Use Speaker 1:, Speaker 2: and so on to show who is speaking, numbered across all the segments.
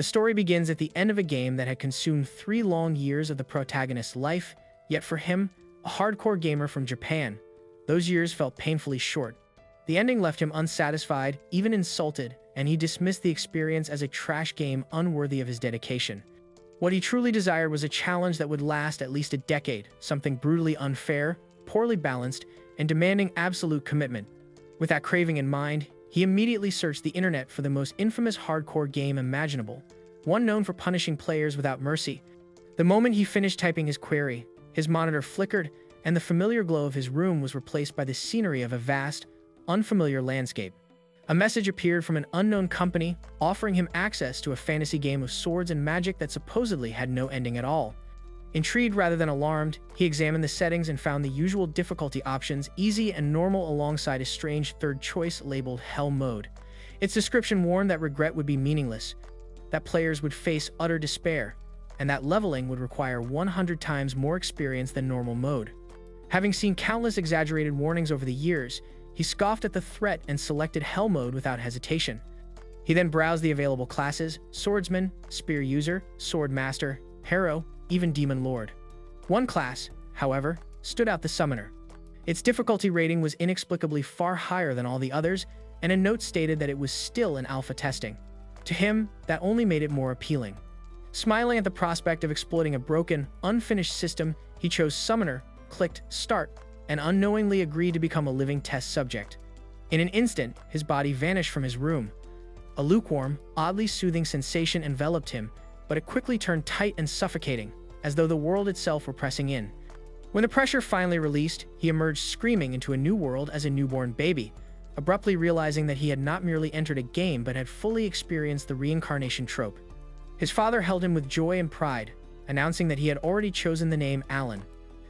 Speaker 1: The story begins at the end of a game that had consumed 3 long years of the protagonist's life, yet for him, a hardcore gamer from Japan, those years felt painfully short. The ending left him unsatisfied, even insulted, and he dismissed the experience as a trash game unworthy of his dedication. What he truly desired was a challenge that would last at least a decade, something brutally unfair, poorly balanced, and demanding absolute commitment. With that craving in mind, he immediately searched the internet for the most infamous hardcore game imaginable, one known for punishing players without mercy. The moment he finished typing his query, his monitor flickered, and the familiar glow of his room was replaced by the scenery of a vast, unfamiliar landscape. A message appeared from an unknown company, offering him access to a fantasy game of swords and magic that supposedly had no ending at all. Intrigued rather than alarmed, he examined the settings and found the usual difficulty options, easy and normal, alongside a strange third choice labeled Hell Mode. Its description warned that regret would be meaningless, that players would face utter despair, and that leveling would require 100 times more experience than normal mode. Having seen countless exaggerated warnings over the years, he scoffed at the threat and selected Hell Mode without hesitation. He then browsed the available classes: Swordsman, Spear User, Sword Master, Hero, even Demon Lord. One class, however, stood out: the Summoner. Its difficulty rating was inexplicably far higher than all the others, and a note stated that it was still in alpha testing. To him, that only made it more appealing. Smiling at the prospect of exploiting a broken, unfinished system, he chose Summoner, clicked Start, and unknowingly agreed to become a living test subject. In an instant, his body vanished from his room. A lukewarm, oddly soothing sensation enveloped him, but it quickly turned tight and suffocating, as though the world itself were pressing in. When the pressure finally released, he emerged screaming into a new world as a newborn baby, abruptly realizing that he had not merely entered a game but had fully experienced the reincarnation trope. His father held him with joy and pride, announcing that he had already chosen the name Alan.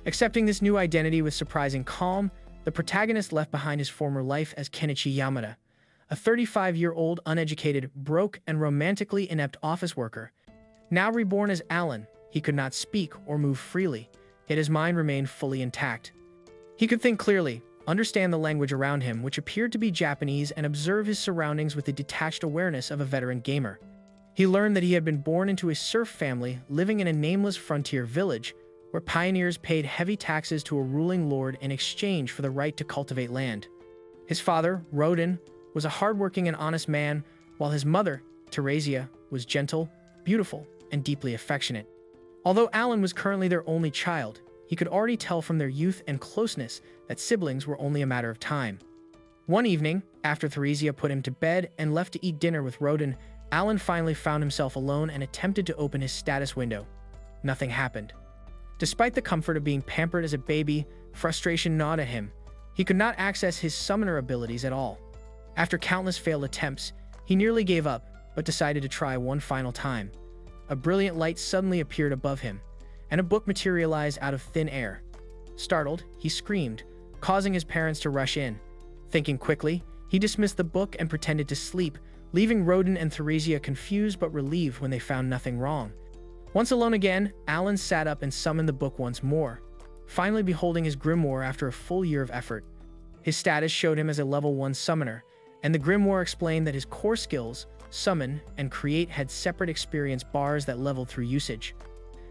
Speaker 1: Accepting this new identity with surprising calm, the protagonist left behind his former life as Kenichi Yamada, a 35-year-old uneducated, broke, and romantically inept office worker. Now reborn as Alan, he could not speak or move freely, yet his mind remained fully intact. He could think clearly, understand the language around him, which appeared to be Japanese, and observe his surroundings with the detached awareness of a veteran gamer. He learned that he had been born into a serf family living in a nameless frontier village, where pioneers paid heavy taxes to a ruling lord in exchange for the right to cultivate land. His father, Rodin, was a hardworking and honest man, while his mother, Theresia, was gentle, beautiful, and deeply affectionate. Although Alan was currently their only child, he could already tell from their youth and closeness that siblings were only a matter of time. One evening, after Theresia put him to bed and left to eat dinner with Rodin, Alan finally found himself alone and attempted to open his status window. Nothing happened. Despite the comfort of being pampered as a baby, frustration gnawed at him. He could not access his summoner abilities at all. After countless failed attempts, he nearly gave up, but decided to try one final time. A brilliant light suddenly appeared above him, and a book materialized out of thin air. Startled, he screamed, causing his parents to rush in. Thinking quickly, he dismissed the book and pretended to sleep, leaving Rodin and Theresia confused but relieved when they found nothing wrong. Once alone again, Alan sat up and summoned the book once more, finally beholding his grimoire after a full year of effort. His status showed him as a level 1 summoner, and the grimoire explained that his core skills, summon and create, had separate experience bars that leveled through usage.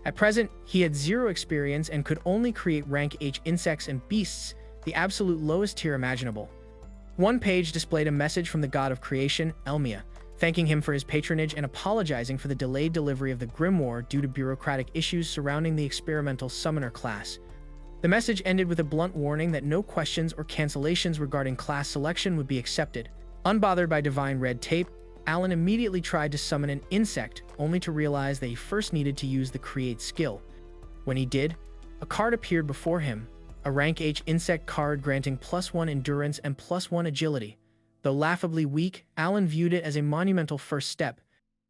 Speaker 1: At present, he had 0 experience and could only create rank H insects and beasts, the absolute lowest tier imaginable. One page displayed a message from the god of creation, Elmia, thanking him for his patronage and apologizing for the delayed delivery of the grimoire due to bureaucratic issues surrounding the experimental summoner class. The message ended with a blunt warning that no questions or cancellations regarding class selection would be accepted. Unbothered by divine red tape, Alan immediately tried to summon an insect, only to realize that he first needed to use the create skill. When he did, a card appeared before him, a rank H insect card granting +1 endurance and +1 agility. Though laughably weak, Alan viewed it as a monumental first step.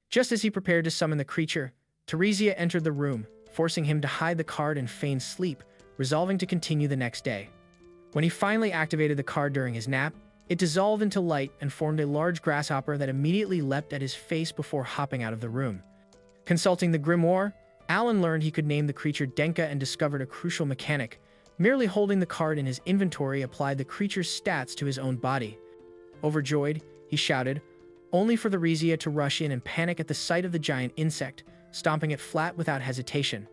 Speaker 1: Just as he prepared to summon the creature, Theresia entered the room, forcing him to hide the card and feign sleep, resolving to continue the next day. When he finally activated the card during his nap, it dissolved into light and formed a large grasshopper that immediately leapt at his face before hopping out of the room. Consulting the grimoire, Alan learned he could name the creature Denka and discovered a crucial mechanic. Merely holding the card in his inventory applied the creature's stats to his own body. Overjoyed, he shouted, only for the Theresia to rush in and panic at the sight of the giant insect, stomping it flat without hesitation.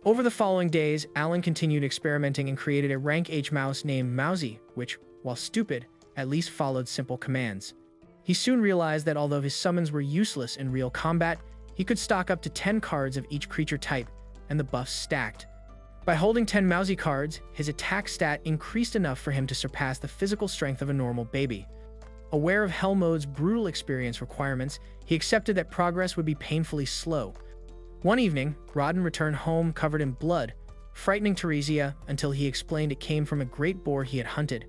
Speaker 1: Over the following days, Alan continued experimenting and created a rank H mouse named Mousy, which, while stupid, at least followed simple commands. He soon realized that although his summons were useless in real combat, he could stock up to 10 cards of each creature type, and the buffs stacked. By holding 10 Mousy cards, his attack stat increased enough for him to surpass the physical strength of a normal baby. Aware of Hell Mode's brutal experience requirements, he accepted that progress would be painfully slow. One evening, Rodden returned home covered in blood, frightening Theresia until he explained it came from a great boar he had hunted.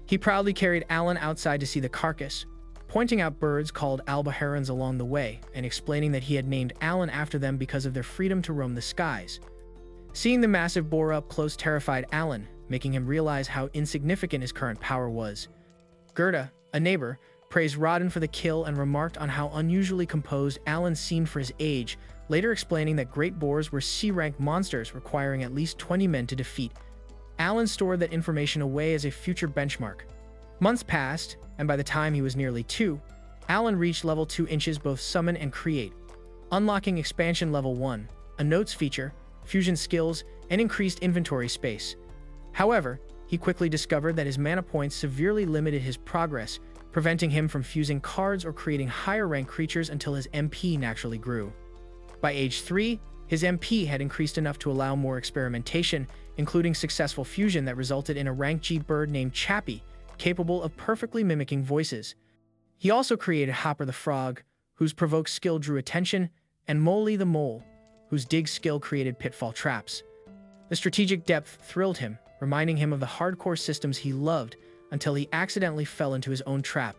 Speaker 1: He proudly carried Alan outside to see the carcass, pointing out birds called alba herons along the way and explaining that he had named Alan after them because of their freedom to roam the skies. Seeing the massive boar up close terrified Alan, making him realize how insignificant his current power was. Gerda, a neighbor, praised Rodden for the kill and remarked on how unusually composed Alan seemed for his age, later explaining that great boars were C-rank monsters requiring at least 20 men to defeat. Alan stored that information away as a future benchmark. Months passed, and by the time he was nearly 2, Alan reached level 2 inches both summon and create, unlocking expansion level 1, a notes feature, fusion skills, and increased inventory space. However, he quickly discovered that his mana points severely limited his progress, preventing him from fusing cards or creating higher-rank creatures until his MP naturally grew. By age 3, his MP had increased enough to allow more experimentation, including successful fusion that resulted in a rank G bird named Chappie, capable of perfectly mimicking voices. He also created Hopper the Frog, whose provoke skill drew attention, and Molly the Mole, whose dig skill created pitfall traps. The strategic depth thrilled him, reminding him of the hardcore systems he loved, until he accidentally fell into his own trap.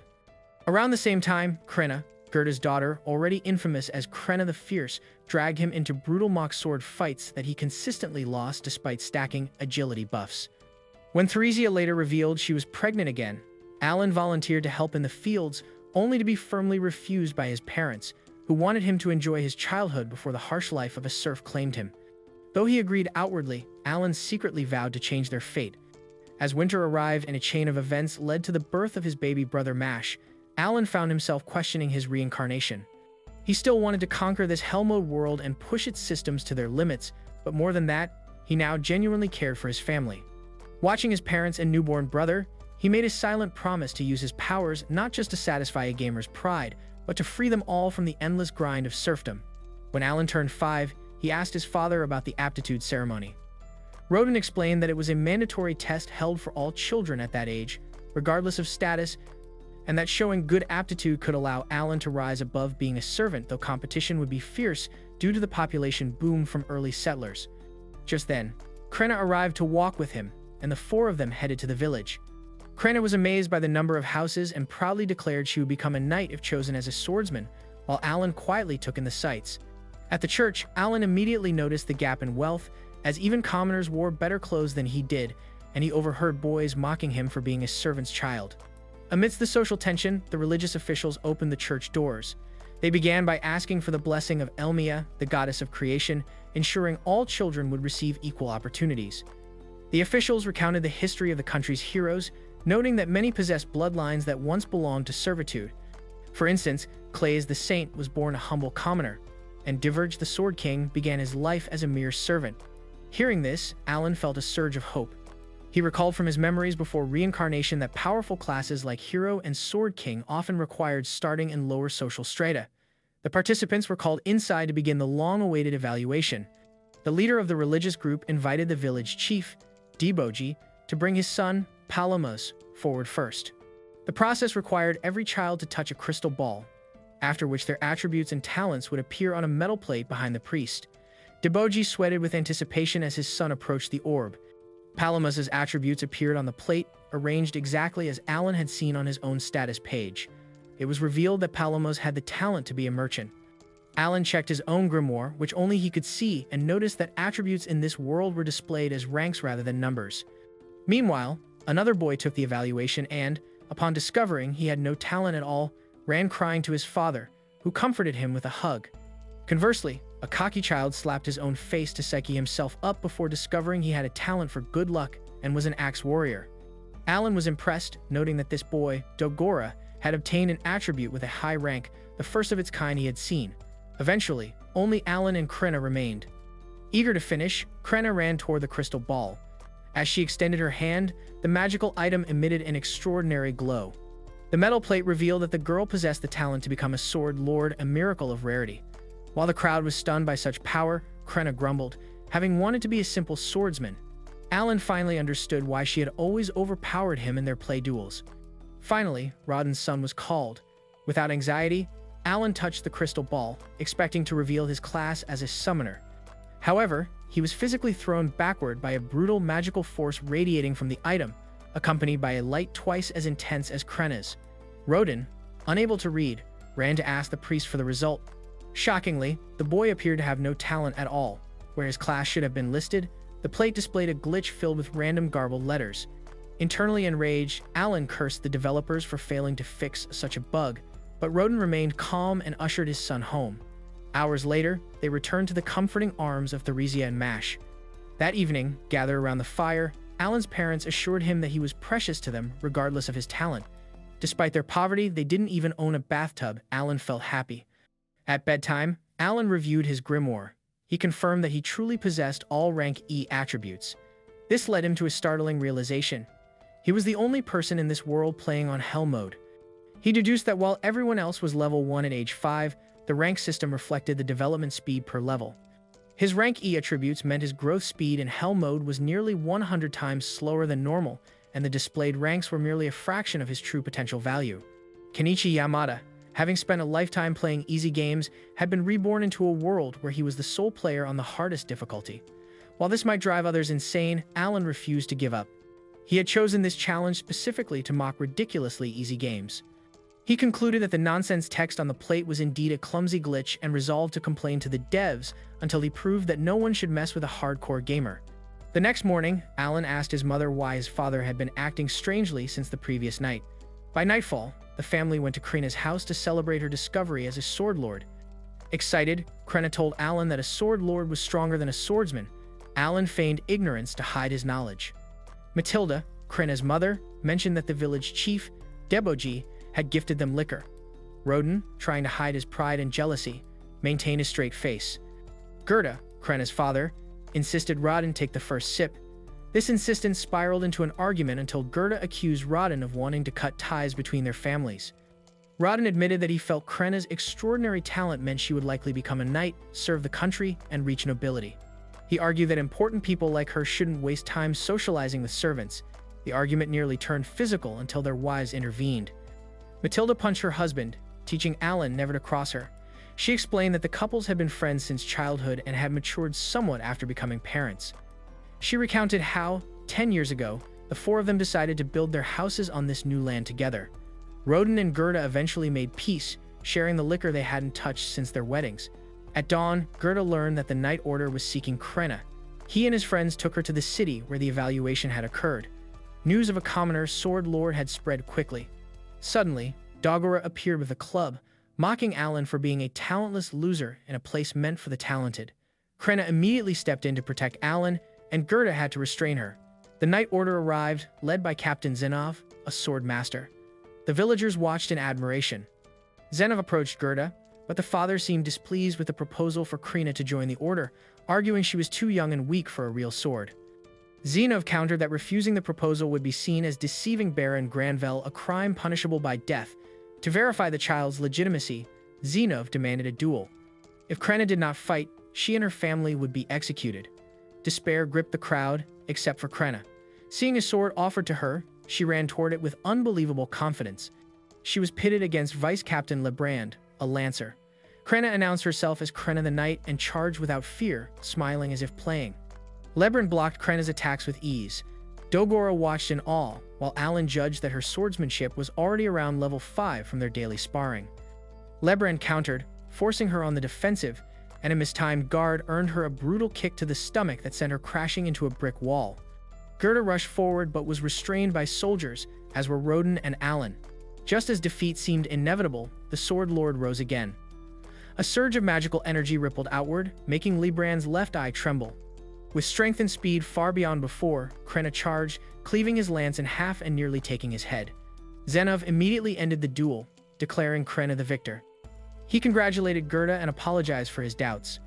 Speaker 1: Around the same time, Krena, Gerda's daughter, already infamous as Krena the Fierce, dragged him into brutal mock sword fights that he consistently lost despite stacking agility buffs. When Theresia later revealed she was pregnant again, Alan volunteered to help in the fields, only to be firmly refused by his parents, who wanted him to enjoy his childhood before the harsh life of a serf claimed him. Though he agreed outwardly, Alan secretly vowed to change their fate. As winter arrived and a chain of events led to the birth of his baby brother Mash, Alan found himself questioning his reincarnation. He still wanted to conquer this Hell Mode world and push its systems to their limits, but more than that, he now genuinely cared for his family. Watching his parents and newborn brother, he made a silent promise to use his powers not just to satisfy a gamer's pride, but to free them all from the endless grind of serfdom. When Alan turned 5, he asked his father about the aptitude ceremony. Rodden explained that it was a mandatory test held for all children at that age, regardless of status, and that showing good aptitude could allow Alan to rise above being a servant, though competition would be fierce due to the population boom from early settlers. Just then, Krena arrived to walk with him, and the 4 of them headed to the village. Krena was amazed by the number of houses and proudly declared she would become a knight if chosen as a swordsman, while Alan quietly took in the sights. At the church, Alan immediately noticed the gap in wealth, as even commoners wore better clothes than he did, and he overheard boys mocking him for being a servant's child. Amidst the social tension, the religious officials opened the church doors. They began by asking for the blessing of Elmia, the goddess of creation, ensuring all children would receive equal opportunities. The officials recounted the history of the country's heroes, noting that many possessed bloodlines that once belonged to servitude. For instance, Claes the Saint was born a humble commoner, and Diverge the Sword King began his life as a mere servant. Hearing this, Alan felt a surge of hope. He recalled from his memories before reincarnation that powerful classes like Hero and Sword King often required starting in lower social strata. The participants were called inside to begin the long-awaited evaluation. The leader of the religious group invited the village chief, Deboji, to bring his son, Palamas, forward first. The process required every child to touch a crystal ball, after which their attributes and talents would appear on a metal plate behind the priest. Deboji sweated with anticipation as his son approached the orb. Palamas's attributes appeared on the plate, arranged exactly as Alan had seen on his own status page. It was revealed that Palamas had the talent to be a merchant. Alan checked his own grimoire, which only he could see, and noticed that attributes in this world were displayed as ranks rather than numbers. Meanwhile, another boy took the evaluation and, upon discovering he had no talent at all, ran crying to his father, who comforted him with a hug. Conversely, a cocky child slapped his own face to psyche himself up before discovering he had a talent for good luck and was an axe warrior. Alan was impressed, noting that this boy, Dogora, had obtained an attribute with a high rank, the first of its kind he had seen. Eventually, only Alan and Krena remained. Eager to finish, Krena ran toward the crystal ball. As she extended her hand, the magical item emitted an extraordinary glow. The metal plate revealed that the girl possessed the talent to become a sword lord, a miracle of rarity. While the crowd was stunned by such power, Krena grumbled, having wanted to be a simple swordsman. Alan finally understood why she had always overpowered him in their play duels. Finally, Rodden's son was called. Without anxiety, Alan touched the crystal ball, expecting to reveal his class as a summoner. However, he was physically thrown backward by a brutal magical force radiating from the item, accompanied by a light twice as intense as Krena's. Rodden, unable to read, ran to ask the priest for the result. Shockingly, the boy appeared to have no talent at all. Where his class should have been listed, the plate displayed a glitch filled with random garbled letters. Internally enraged, Alan cursed the developers for failing to fix such a bug, but Rodden remained calm and ushered his son home. Hours later, they returned to the comforting arms of Theresia and Mash. That evening, gathered around the fire, Alan's parents assured him that he was precious to them regardless of his talent. Despite their poverty, they didn't even own a bathtub. Alan felt happy. At bedtime, Alan reviewed his grimoire. He confirmed that he truly possessed all rank E attributes. This led him to a startling realization. He was the only person in this world playing on Hell mode. He deduced that while everyone else was level 1 at age 5, the rank system reflected the development speed per level. His rank E attributes meant his growth speed in Hell mode was nearly 100 times slower than normal, and the displayed ranks were merely a fraction of his true potential value. Kenichi Yamada, having spent a lifetime playing easy games, had been reborn into a world where he was the sole player on the hardest difficulty. While this might drive others insane, Alan refused to give up. He had chosen this challenge specifically to mock ridiculously easy games. He concluded that the nonsense text on the plate was indeed a clumsy glitch and resolved to complain to the devs until he proved that no one should mess with a hardcore gamer. The next morning, Alan asked his mother why his father had been acting strangely since the previous night. By nightfall, the family went to Krena's house to celebrate her discovery as a sword lord. Excited, Krena told Alan that a sword lord was stronger than a swordsman. Alan feigned ignorance to hide his knowledge. Matilda, Krena's mother, mentioned that the village chief, Deboji, had gifted them liquor. Rodden, trying to hide his pride and jealousy, maintained a straight face. Gerda, Krena's father, insisted Rodden take the first sip. This insistence spiraled into an argument until Gerda accused Rodden of wanting to cut ties between their families. Rodden admitted that he felt Krena's extraordinary talent meant she would likely become a knight, serve the country, and reach nobility. He argued that important people like her shouldn't waste time socializing with servants. The argument nearly turned physical until their wives intervened. Matilda punched her husband, teaching Alan never to cross her. She explained that the couples had been friends since childhood and had matured somewhat after becoming parents. She recounted how, 10 years ago, the four of them decided to build their houses on this new land together. Rodden and Gerda eventually made peace, sharing the liquor they hadn't touched since their weddings. At dawn, Gerda learned that the Night Order was seeking Krena. He and his friends took her to the city where the evaluation had occurred. News of a commoner sword lord had spread quickly. Suddenly, Dogora appeared with a club, mocking Alan for being a talentless loser in a place meant for the talented. Krena immediately stepped in to protect Alan, and Gerda had to restrain her. The Night Order arrived, led by Captain Zenov, a sword master. The villagers watched in admiration. Zenov approached Gerda, but the father seemed displeased with the proposal for Krena to join the order, arguing she was too young and weak for a real sword. Zenov countered that refusing the proposal would be seen as deceiving Baron Granville, a crime punishable by death. To verify the child's legitimacy, Zenov demanded a duel. If Krena did not fight, she and her family would be executed. Despair gripped the crowd, except for Krena. Seeing a sword offered to her, she ran toward it with unbelievable confidence. She was pitted against Vice Captain Lebrand, a lancer. Krena announced herself as Krena the Knight and charged without fear, smiling as if playing. Lebrand blocked Krena's attacks with ease. Dogora watched in awe, while Alan judged that her swordsmanship was already around level 5 from their daily sparring. Lebrand countered, forcing her on the defensive, and a mistimed guard earned her a brutal kick to the stomach that sent her crashing into a brick wall. Gerda rushed forward but was restrained by soldiers, as were Rodden and Alan. Just as defeat seemed inevitable, the Sword Lord rose again. A surge of magical energy rippled outward, making Lebrand's left eye tremble. With strength and speed far beyond before, Krena charged, cleaving his lance in half and nearly taking his head. Zenov immediately ended the duel, declaring Krena the victor. He congratulated Gerda and apologized for his doubts.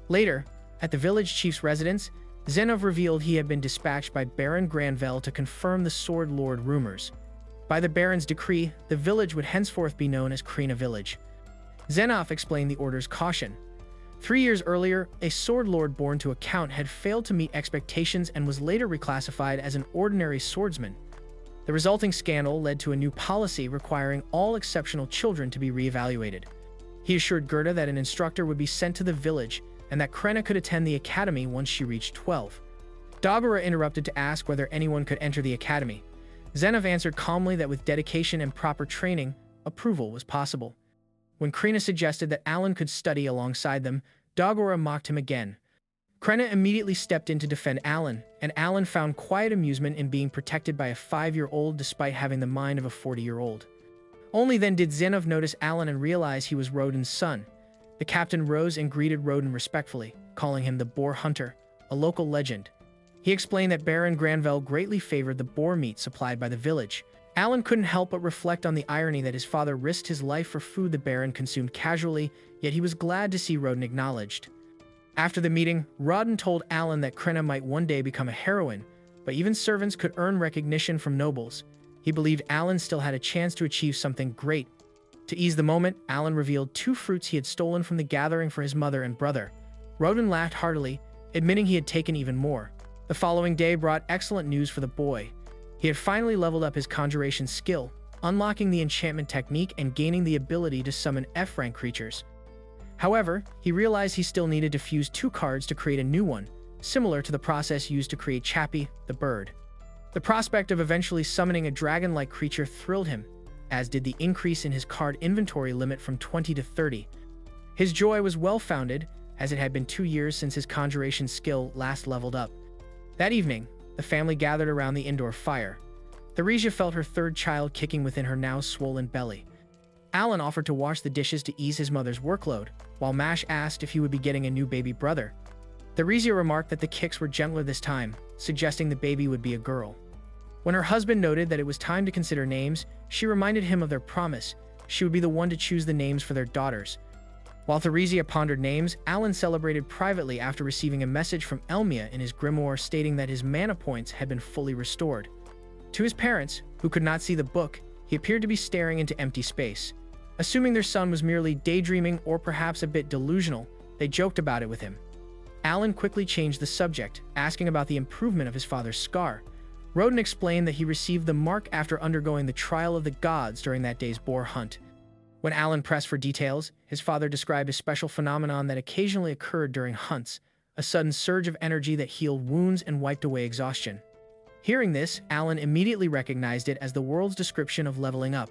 Speaker 1: Later, at the village chief's residence, Zenov revealed he had been dispatched by Baron Granvelle to confirm the Sword Lord rumors. By the Baron's decree, the village would henceforth be known as Krena Village. Zenov explained the order's caution. 3 years earlier, a Sword Lord born to a count had failed to meet expectations and was later reclassified as an ordinary swordsman. The resulting scandal led to a new policy requiring all exceptional children to be reevaluated. He assured Gerda that an instructor would be sent to the village and that Krena could attend the academy once she reached 12. Dagura interrupted to ask whether anyone could enter the academy. Zenov answered calmly that with dedication and proper training, approval was possible. When Krena suggested that Alan could study alongside them, Dagura mocked him again. Krena immediately stepped in to defend Alan, and Alan found quiet amusement in being protected by a 5-year-old despite having the mind of a 40-year-old. Only then did Zenov notice Alan and realize he was Rodin's son. The captain rose and greeted Rodin respectfully, calling him the Boar Hunter, a local legend. He explained that Baron Granvelle greatly favored the boar meat supplied by the village. Alan couldn't help but reflect on the irony that his father risked his life for food the Baron consumed casually, yet he was glad to see Rodin acknowledged. After the meeting, Rodin told Alan that Krena might one day become a heroine, but even servants could earn recognition from nobles. He believed Alan still had a chance to achieve something great. To ease the moment, Alan revealed 2 fruits he had stolen from the gathering for his mother and brother. Rodin laughed heartily, admitting he had taken even more. The following day brought excellent news for the boy. He had finally leveled up his conjuration skill, unlocking the enchantment technique and gaining the ability to summon F-rank creatures. However, he realized he still needed to fuse 2 cards to create a new one, similar to the process used to create Chappie, the bird. The prospect of eventually summoning a dragon-like creature thrilled him, as did the increase in his card inventory limit from 20 to 30. His joy was well-founded, as it had been 2 years since his conjuration skill last leveled up. That evening, the family gathered around the indoor fire. Theresia felt her 3rd child kicking within her now swollen belly. Alan offered to wash the dishes to ease his mother's workload, while Mash asked if he would be getting a new baby brother. Theresia remarked that the kicks were gentler this time, suggesting the baby would be a girl. When her husband noted that it was time to consider names, she reminded him of their promise. She would be the one to choose the names for their daughters. While Theresia pondered names, Alan celebrated privately after receiving a message from Elmia in his grimoire stating that his mana points had been fully restored. To his parents, who could not see the book, he appeared to be staring into empty space. Assuming their son was merely daydreaming or perhaps a bit delusional, they joked about it with him. Alan quickly changed the subject, asking about the improvement of his father's scar. Rodin explained that he received the mark after undergoing the trial of the gods during that day's boar hunt. When Alan pressed for details, his father described a special phenomenon that occasionally occurred during hunts, a sudden surge of energy that healed wounds and wiped away exhaustion. Hearing this, Alan immediately recognized it as the world's description of leveling up.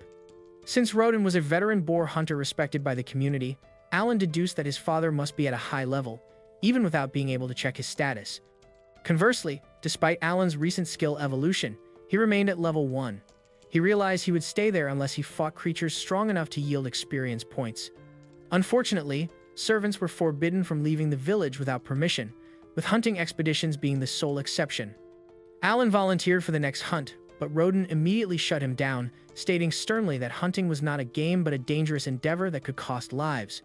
Speaker 1: Since Rodin was a veteran boar hunter respected by the community, Alan deduced that his father must be at a high level, even without being able to check his status. Conversely, despite Alan's recent skill evolution, he remained at level 1. He realized he would stay there unless he fought creatures strong enough to yield experience points. Unfortunately, servants were forbidden from leaving the village without permission, with hunting expeditions being the sole exception. Alan volunteered for the next hunt, but Rodin immediately shut him down, stating sternly that hunting was not a game but a dangerous endeavor that could cost lives.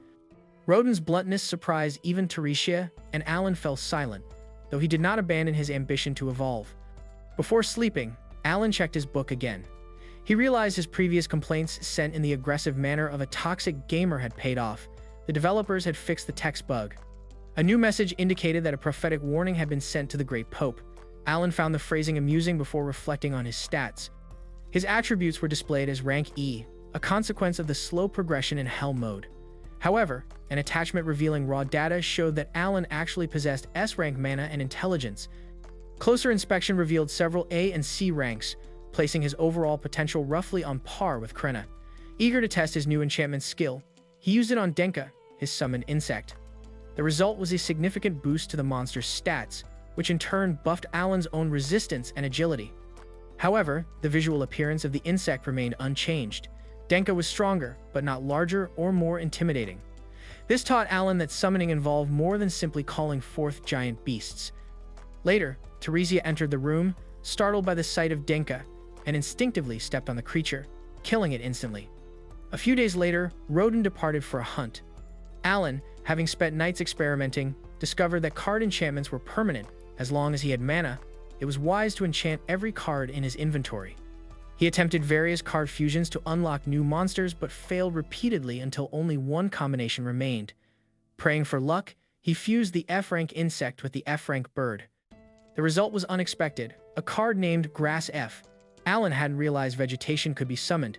Speaker 1: Rodin's bluntness surprised even Theresia, and Alan fell silent, though he did not abandon his ambition to evolve. Before sleeping, Alan checked his book again. He realized his previous complaints sent in the aggressive manner of a toxic gamer had paid off. The developers had fixed the text bug. A new message indicated that a prophetic warning had been sent to the Great Pope. Alan found the phrasing amusing before reflecting on his stats. His attributes were displayed as rank E, a consequence of the slow progression in Hell mode. However, an attachment revealing raw data showed that Alan actually possessed S-rank mana and intelligence. Closer inspection revealed several A and C ranks, placing his overall potential roughly on par with Krena. Eager to test his new enchantment skill, he used it on Denka, his summoned insect. The result was a significant boost to the monster's stats, which in turn buffed Alan's own resistance and agility. However, the visual appearance of the insect remained unchanged. Denka was stronger, but not larger or more intimidating. This taught Alan that summoning involved more than simply calling forth giant beasts. Later, Theresia entered the room, startled by the sight of Denka, and instinctively stepped on the creature. killing it instantly. A few days later, Roden departed for a hunt. Alan, having spent nights experimenting, discovered that card enchantments were permanent as long as he had mana. It was wise to enchant every card in his inventory. He attempted various card fusions to unlock new monsters but failed repeatedly until only one combination remained. Praying for luck, he fused the F-rank insect with the F-rank bird. The result was unexpected, a card named Grass F. Alan hadn't realized vegetation could be summoned.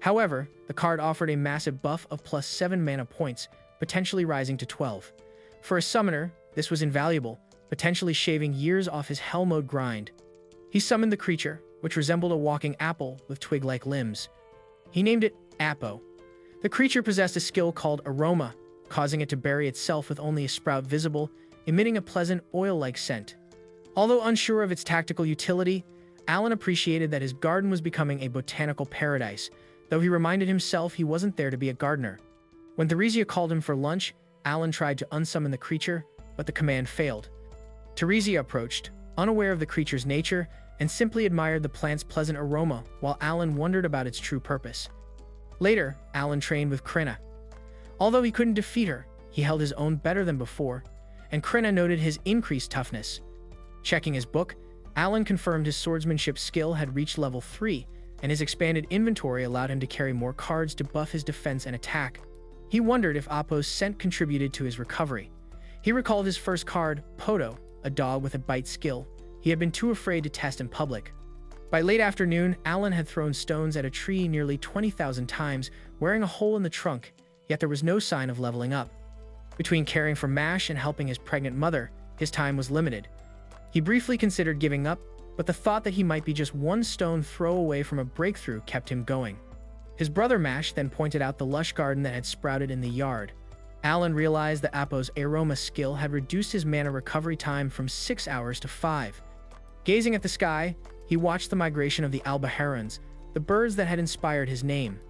Speaker 1: However, the card offered a massive buff of +7 mana points, potentially rising to 12. For a summoner, this was invaluable, potentially shaving years off his hell mode grind. He summoned the creature, which resembled a walking apple with twig-like limbs. He named it Appo. The creature possessed a skill called Aroma, causing it to bury itself with only a sprout visible, emitting a pleasant oil-like scent. Although unsure of its tactical utility, Alan appreciated that his garden was becoming a botanical paradise, though he reminded himself he wasn't there to be a gardener. When Theresia called him for lunch, Alan tried to unsummon the creature, but the command failed. Theresia approached, unaware of the creature's nature, and simply admired the plant's pleasant aroma while Alan wondered about its true purpose. Later, Alan trained with Krena. Although he couldn't defeat her, he held his own better than before, and Krena noted his increased toughness. Checking his book, Alan confirmed his swordsmanship skill had reached level 3, and his expanded inventory allowed him to carry more cards to buff his defense and attack. He wondered if Appo's scent contributed to his recovery. He recalled his first card, Poto, a dog with a bite skill. He had been too afraid to test in public. By late afternoon, Alan had thrown stones at a tree nearly 20,000 times, wearing a hole in the trunk, yet there was no sign of leveling up. Between caring for Mash and helping his pregnant mother, his time was limited. He briefly considered giving up, but the thought that he might be just one stone throw away from a breakthrough kept him going. His brother Mash then pointed out the lush garden that had sprouted in the yard. Alan realized that Appo's Aroma skill had reduced his mana recovery time from 6 hours to 5. Gazing at the sky, he watched the migration of the alba herons, the birds that had inspired his name.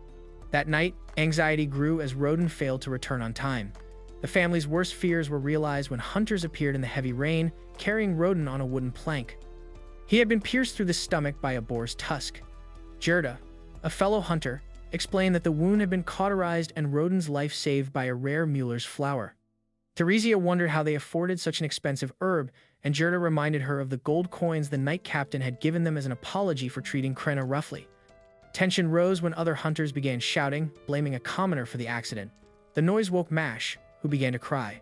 Speaker 1: That night, anxiety grew as Roden failed to return on time. The family's worst fears were realized when hunters appeared in the heavy rain, carrying Roden on a wooden plank. He had been pierced through the stomach by a boar's tusk. Gerda, a fellow hunter, explained that the wound had been cauterized and Roden's life saved by a rare Mueller's flower. Theresia wondered how they afforded such an expensive herb, and Gerda reminded her of the gold coins the knight captain had given them as an apology for treating Krena roughly. Tension rose when other hunters began shouting, blaming a commoner for the accident. The noise woke Mash, who began to cry.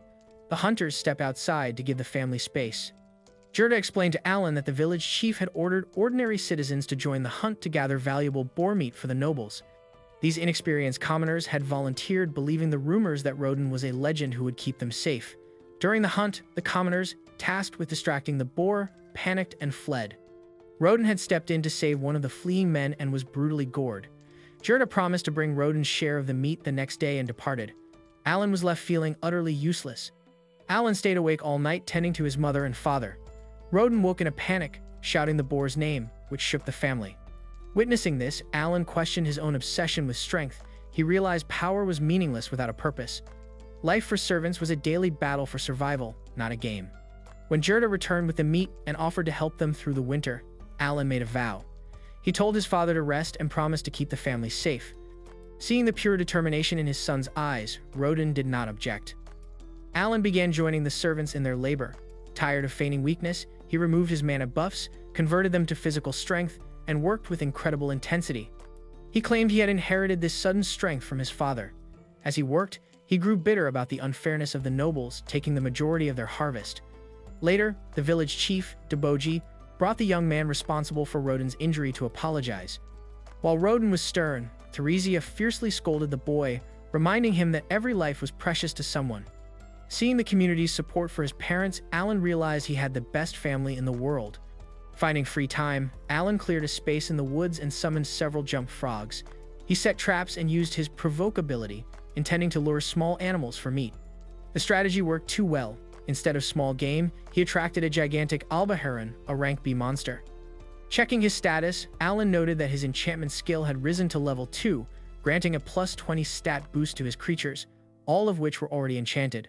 Speaker 1: The hunters stepped outside to give the family space. Gerda explained to Alan that the village chief had ordered ordinary citizens to join the hunt to gather valuable boar meat for the nobles. These inexperienced commoners had volunteered, believing the rumors that Roden was a legend who would keep them safe. During the hunt, the commoners, tasked with distracting the boar, panicked and fled. Roden had stepped in to save one of the fleeing men and was brutally gored. Gerda promised to bring Roden's share of the meat the next day and departed. Alan was left feeling utterly useless. Alan stayed awake all night tending to his mother and father. Roden woke in a panic, shouting the boar's name, which shook the family. Witnessing this, Alan questioned his own obsession with strength. He realized power was meaningless without a purpose. Life for servants was a daily battle for survival, not a game. When Gerda returned with the meat and offered to help them through the winter, Alan made a vow. He told his father to rest and promised to keep the family safe. Seeing the pure determination in his son's eyes, Roden did not object. Alan began joining the servants in their labor. Tired of feigning weakness, he removed his mana buffs, converted them to physical strength, and worked with incredible intensity. He claimed he had inherited this sudden strength from his father. As he worked, he grew bitter about the unfairness of the nobles taking the majority of their harvest. Later, the village chief, Deboji, brought the young man responsible for Roden's injury to apologize. While Roden was stern, Theresia fiercely scolded the boy, reminding him that every life was precious to someone. Seeing the community's support for his parents, Alan realized he had the best family in the world. Finding free time, Alan cleared a space in the woods and summoned several jump frogs. He set traps and used his provoke ability, intending to lure small animals for meat. The strategy worked too well. Instead of small game, he attracted a gigantic alba heron, a rank B monster. Checking his status, Alan noted that his enchantment skill had risen to level 2, granting a +20 stat boost to his creatures, all of which were already enchanted.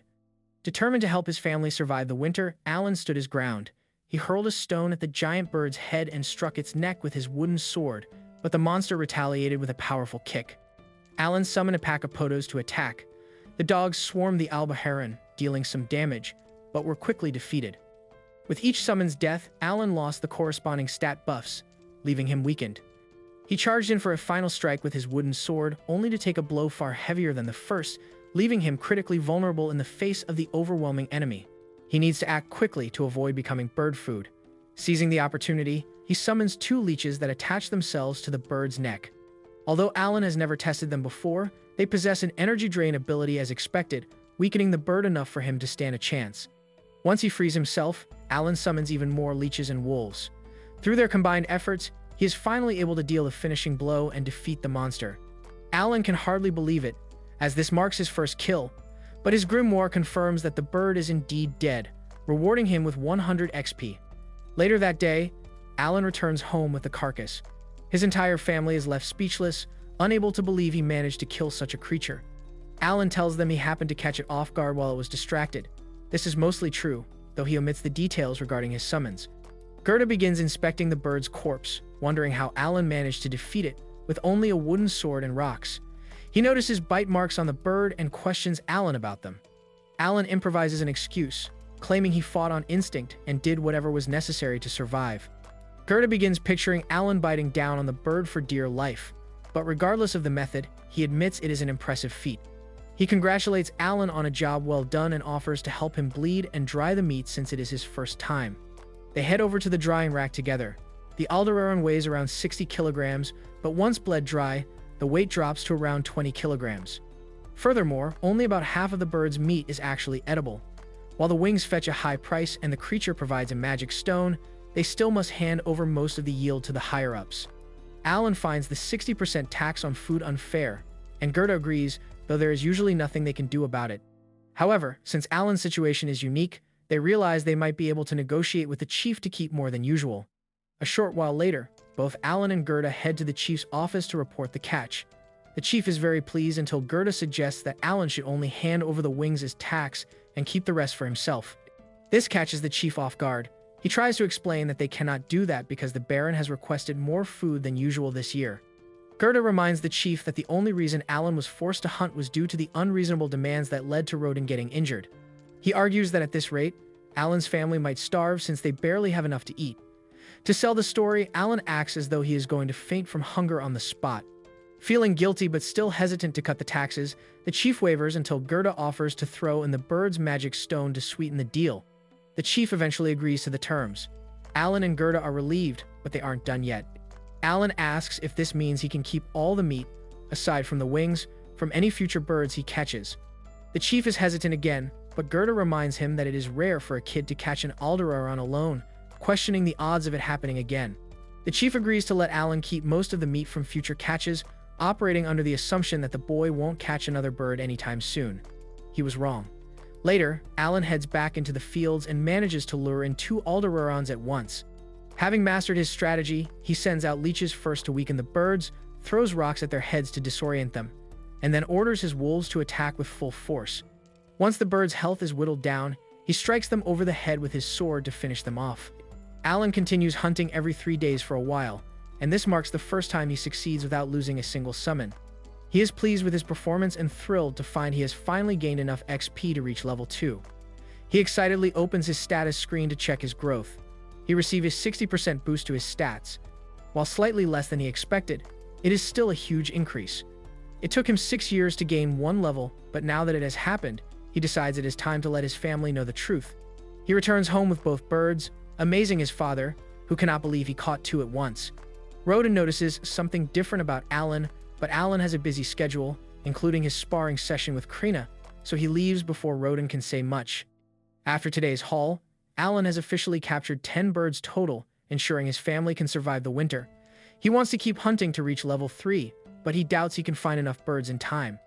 Speaker 1: Determined to help his family survive the winter, Alan stood his ground. He hurled a stone at the giant bird's head and struck its neck with his wooden sword, but the monster retaliated with a powerful kick. Alan summoned a pack of podos to attack. The dogs swarmed the alba heron, dealing some damage, but were quickly defeated. With each summon's death, Alan lost the corresponding stat buffs, leaving him weakened. He charged in for a final strike with his wooden sword, only to take a blow far heavier than the first, leaving him critically vulnerable in the face of the overwhelming enemy. He needs to act quickly to avoid becoming bird food. Seizing the opportunity, he summons 2 leeches that attach themselves to the bird's neck. Although Alan has never tested them before, they possess an energy drain ability as expected, weakening the bird enough for him to stand a chance. Once he frees himself, Alan summons even more leeches and wolves. Through their combined efforts, he is finally able to deal the finishing blow and defeat the monster. Alan can hardly believe it, as this marks his first kill, but his grimoire confirms that the bird is indeed dead, rewarding him with 100 XP. Later that day, Alan returns home with the carcass. His entire family is left speechless, unable to believe he managed to kill such a creature. Alan tells them he happened to catch it off guard while it was distracted. This is mostly true, though he omits the details regarding his summons. Gerda begins inspecting the bird's corpse, wondering how Alan managed to defeat it with only a wooden sword and rocks. He notices bite marks on the bird and questions Alan about them. Alan improvises an excuse, claiming he fought on instinct and did whatever was necessary to survive. Gerda begins picturing Alan biting down on the bird for dear life, but regardless of the method, he admits it is an impressive feat. He congratulates Alan on a job well done and offers to help him bleed and dry the meat since it is his first time. They head over to the drying rack together. The Aldebaran weighs around 60 kilograms, but once bled dry, the weight drops to around 20 kilograms. Furthermore, only about half of the bird's meat is actually edible. While the wings fetch a high price and the creature provides a magic stone, they still must hand over most of the yield to the higher-ups. Alan finds the 60% tax on food unfair, and Gerda agrees, though there is usually nothing they can do about it. However, since Alan's situation is unique, they realize they might be able to negotiate with the chief to keep more than usual. A short while later, both Alan and Gerda head to the chief's office to report the catch. The chief is very pleased until Gerda suggests that Alan should only hand over the wings as tax and keep the rest for himself. This catches the chief off guard. He tries to explain that they cannot do that because the Baron has requested more food than usual this year. Gerda reminds the chief that the only reason Alan was forced to hunt was due to the unreasonable demands that led to Rodin getting injured. He argues that at this rate, Alan's family might starve since they barely have enough to eat. To sell the story, Alan acts as though he is going to faint from hunger on the spot. Feeling guilty but still hesitant to cut the taxes, the chief wavers until Gerda offers to throw in the bird's magic stone to sweeten the deal. The chief eventually agrees to the terms. Alan and Gerda are relieved, but they aren't done yet. Alan asks if this means he can keep all the meat, aside from the wings, from any future birds he catches. The chief is hesitant again, but Gerda reminds him that it is rare for a kid to catch an Aldebaran alone, questioning the odds of it happening again. The chief agrees to let Alan keep most of the meat from future catches, operating under the assumption that the boy won't catch another bird anytime soon. He was wrong. Later, Alan heads back into the fields and manages to lure in 2 Aldebarans at once. Having mastered his strategy, he sends out leeches first to weaken the birds, throws rocks at their heads to disorient them, and then orders his wolves to attack with full force. Once the birds' health is whittled down, he strikes them over the head with his sword to finish them off. Alan continues hunting every 3 days for a while, and this marks the first time he succeeds without losing a single summon. He is pleased with his performance and thrilled to find he has finally gained enough XP to reach level 2. He excitedly opens his status screen to check his growth. He receives a 60% boost to his stats. While slightly less than he expected, it is still a huge increase. It took him 6 years to gain 1 level, but now that it has happened, he decides it is time to let his family know the truth. He returns home with both birds, amazing his father, who cannot believe he caught 2 at once. Rodin notices something different about Alan, but Alan has a busy schedule, including his sparring session with Krena, so he leaves before Rodin can say much. After today's haul, Alan has officially captured 10 birds total, ensuring his family can survive the winter. He wants to keep hunting to reach level 3, but he doubts he can find enough birds in time.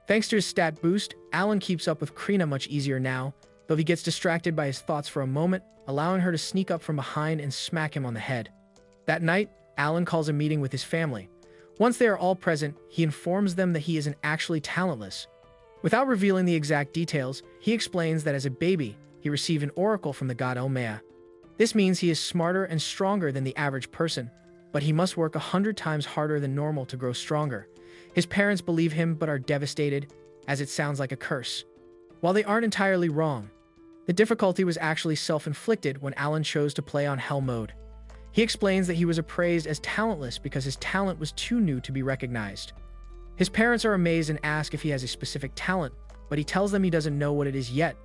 Speaker 1: Thanks to his stat boost, Alan keeps up with Krena much easier now, though he gets distracted by his thoughts for a moment, allowing her to sneak up from behind and smack him on the head. That night, Alan calls a meeting with his family. Once they are all present, he informs them that he isn't actually talentless. Without revealing the exact details, he explains that as a baby, he received an oracle from the god Elmea. This means he is smarter and stronger than the average person, but he must work 100 times harder than normal to grow stronger. His parents believe him but are devastated, as it sounds like a curse. While they aren't entirely wrong, the difficulty was actually self-inflicted when Alan chose to play on Hell mode. He explains that he was appraised as talentless because his talent was too new to be recognized. His parents are amazed and ask if he has a specific talent, but he tells them he doesn't know what it is yet.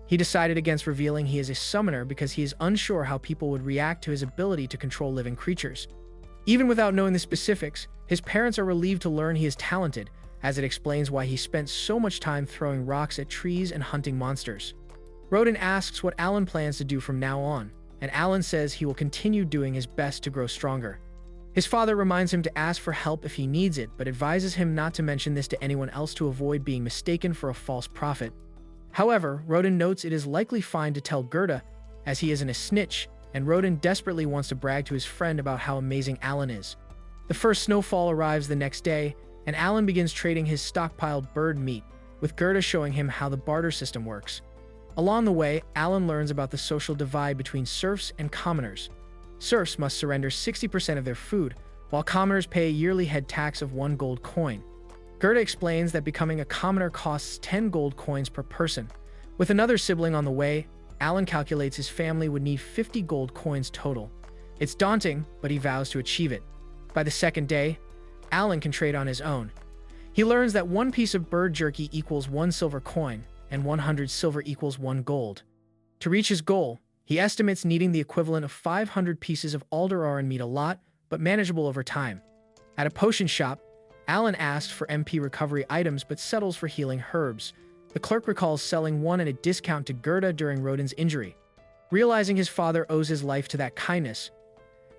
Speaker 1: He decided against revealing he is a summoner because he is unsure how people would react to his ability to control living creatures. Even without knowing the specifics, his parents are relieved to learn he is talented, as it explains why he spent so much time throwing rocks at trees and hunting monsters. Rodin asks what Alan plans to do from now on, and Alan says he will continue doing his best to grow stronger. His father reminds him to ask for help if he needs it, but advises him not to mention this to anyone else to avoid being mistaken for a false prophet. However, Rodin notes it is likely fine to tell Gerda, as he isn't a snitch, and Rodin desperately wants to brag to his friend about how amazing Alan is. The first snowfall arrives the next day, and Alan begins trading his stockpiled bird meat, with Gerda showing him how the barter system works. Along the way, Alan learns about the social divide between serfs and commoners. Serfs must surrender 60% of their food, while commoners pay a yearly head tax of 1 gold coin. Gerda explains that becoming a commoner costs 10 gold coins per person. With another sibling on the way, Alan calculates his family would need 50 gold coins total. It's daunting, but he vows to achieve it. By the second day, Alan can trade on his own. He learns that 1 piece of bird jerky equals 1 silver coin, and 100 silver equals 1 gold. To reach his goal, he estimates needing the equivalent of 500 pieces of Aldebaran meat, a lot, but manageable over time. At a potion shop, Alan asks for MP recovery items but settles for healing herbs. The clerk recalls selling one at a discount to Gerda during Rodin's injury. Realizing his father owes his life to that kindness,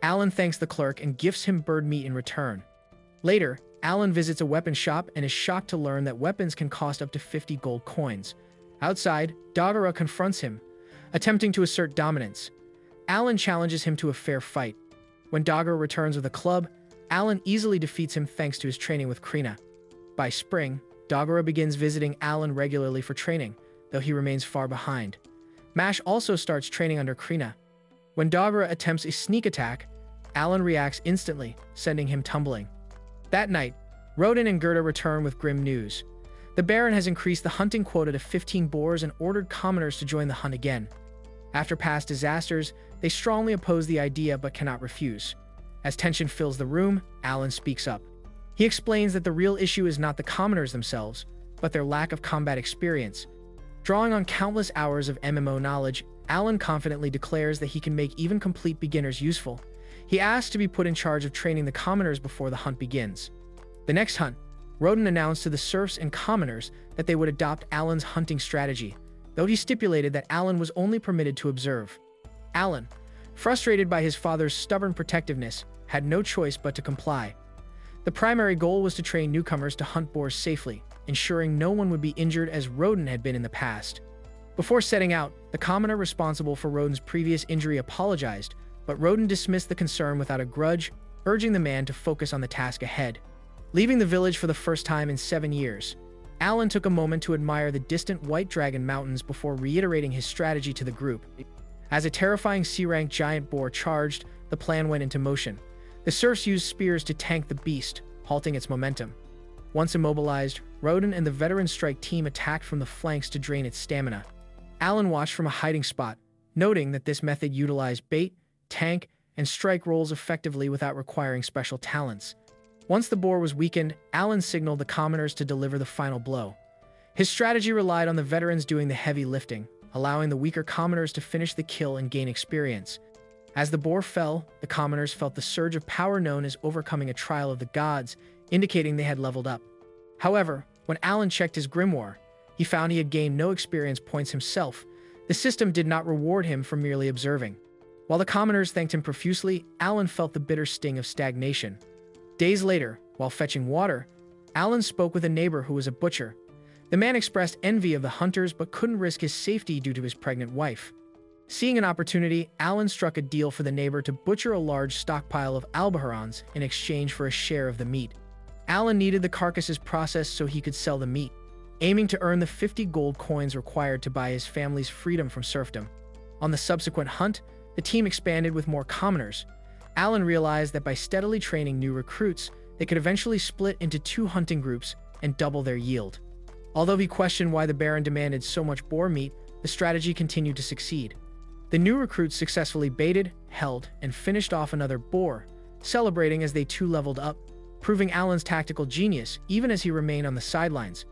Speaker 1: Alan thanks the clerk and gifts him bird meat in return. Later, Alan visits a weapon shop and is shocked to learn that weapons can cost up to 50 gold coins. Outside, Dagara confronts him, attempting to assert dominance. Alan challenges him to a fair fight. When Dagara returns with a club, Alan easily defeats him thanks to his training with Krena. By spring, Dagara begins visiting Alan regularly for training, though he remains far behind. Mash also starts training under Krena. When Dagara attempts a sneak attack, Alan reacts instantly, sending him tumbling. That night, Rodin and Gerda return with grim news. The Baron has increased the hunting quota to 15 boars and ordered commoners to join the hunt again. After past disasters, they strongly oppose the idea but cannot refuse. As tension fills the room, Alan speaks up. He explains that the real issue is not the commoners themselves, but their lack of combat experience. Drawing on countless hours of MMO knowledge, Alan confidently declares that he can make even complete beginners useful. He asks to be put in charge of training the commoners before the hunt begins. The next hunt, Rodin announced to the serfs and commoners that they would adopt Alan's hunting strategy, though he stipulated that Alan was only permitted to observe. Alan, frustrated by his father's stubborn protectiveness, had no choice but to comply. The primary goal was to train newcomers to hunt boars safely, ensuring no one would be injured as Rodin had been in the past. Before setting out, the commoner responsible for Rodin's previous injury apologized, but Rodin dismissed the concern without a grudge, urging the man to focus on the task ahead. Leaving the village for the first time in 7 years, Alan took a moment to admire the distant White Dragon Mountains before reiterating his strategy to the group. As a terrifying C-rank giant boar charged, the plan went into motion. The serfs used spears to tank the beast, halting its momentum. Once immobilized, Rodin and the veteran strike team attacked from the flanks to drain its stamina. Alan watched from a hiding spot, noting that this method utilized bait, tank, and strike rolls effectively without requiring special talents. Once the boar was weakened, Alan signaled the commoners to deliver the final blow. His strategy relied on the veterans doing the heavy lifting, allowing the weaker commoners to finish the kill and gain experience. As the boar fell, the commoners felt the surge of power known as overcoming a trial of the gods, indicating they had leveled up. However, when Alan checked his grimoire, he found he had gained no experience points himself. The system did not reward him for merely observing. While the commoners thanked him profusely, Alan felt the bitter sting of stagnation. Days later, while fetching water, Alan spoke with a neighbor who was a butcher. The man expressed envy of the hunters but couldn't risk his safety due to his pregnant wife. Seeing an opportunity, Alan struck a deal for the neighbor to butcher a large stockpile of albaharans in exchange for a share of the meat. Alan needed the carcasses processed so he could sell the meat, aiming to earn the 50 gold coins required to buy his family's freedom from serfdom. On the subsequent hunt, the team expanded with more commoners. Alan realized that by steadily training new recruits, they could eventually split into 2 hunting groups and double their yield. Although he questioned why the Baron demanded so much boar meat, the strategy continued to succeed. The new recruits successfully baited, held, and finished off another boar, celebrating as they too leveled up, proving Alan's tactical genius even as he remained on the sidelines.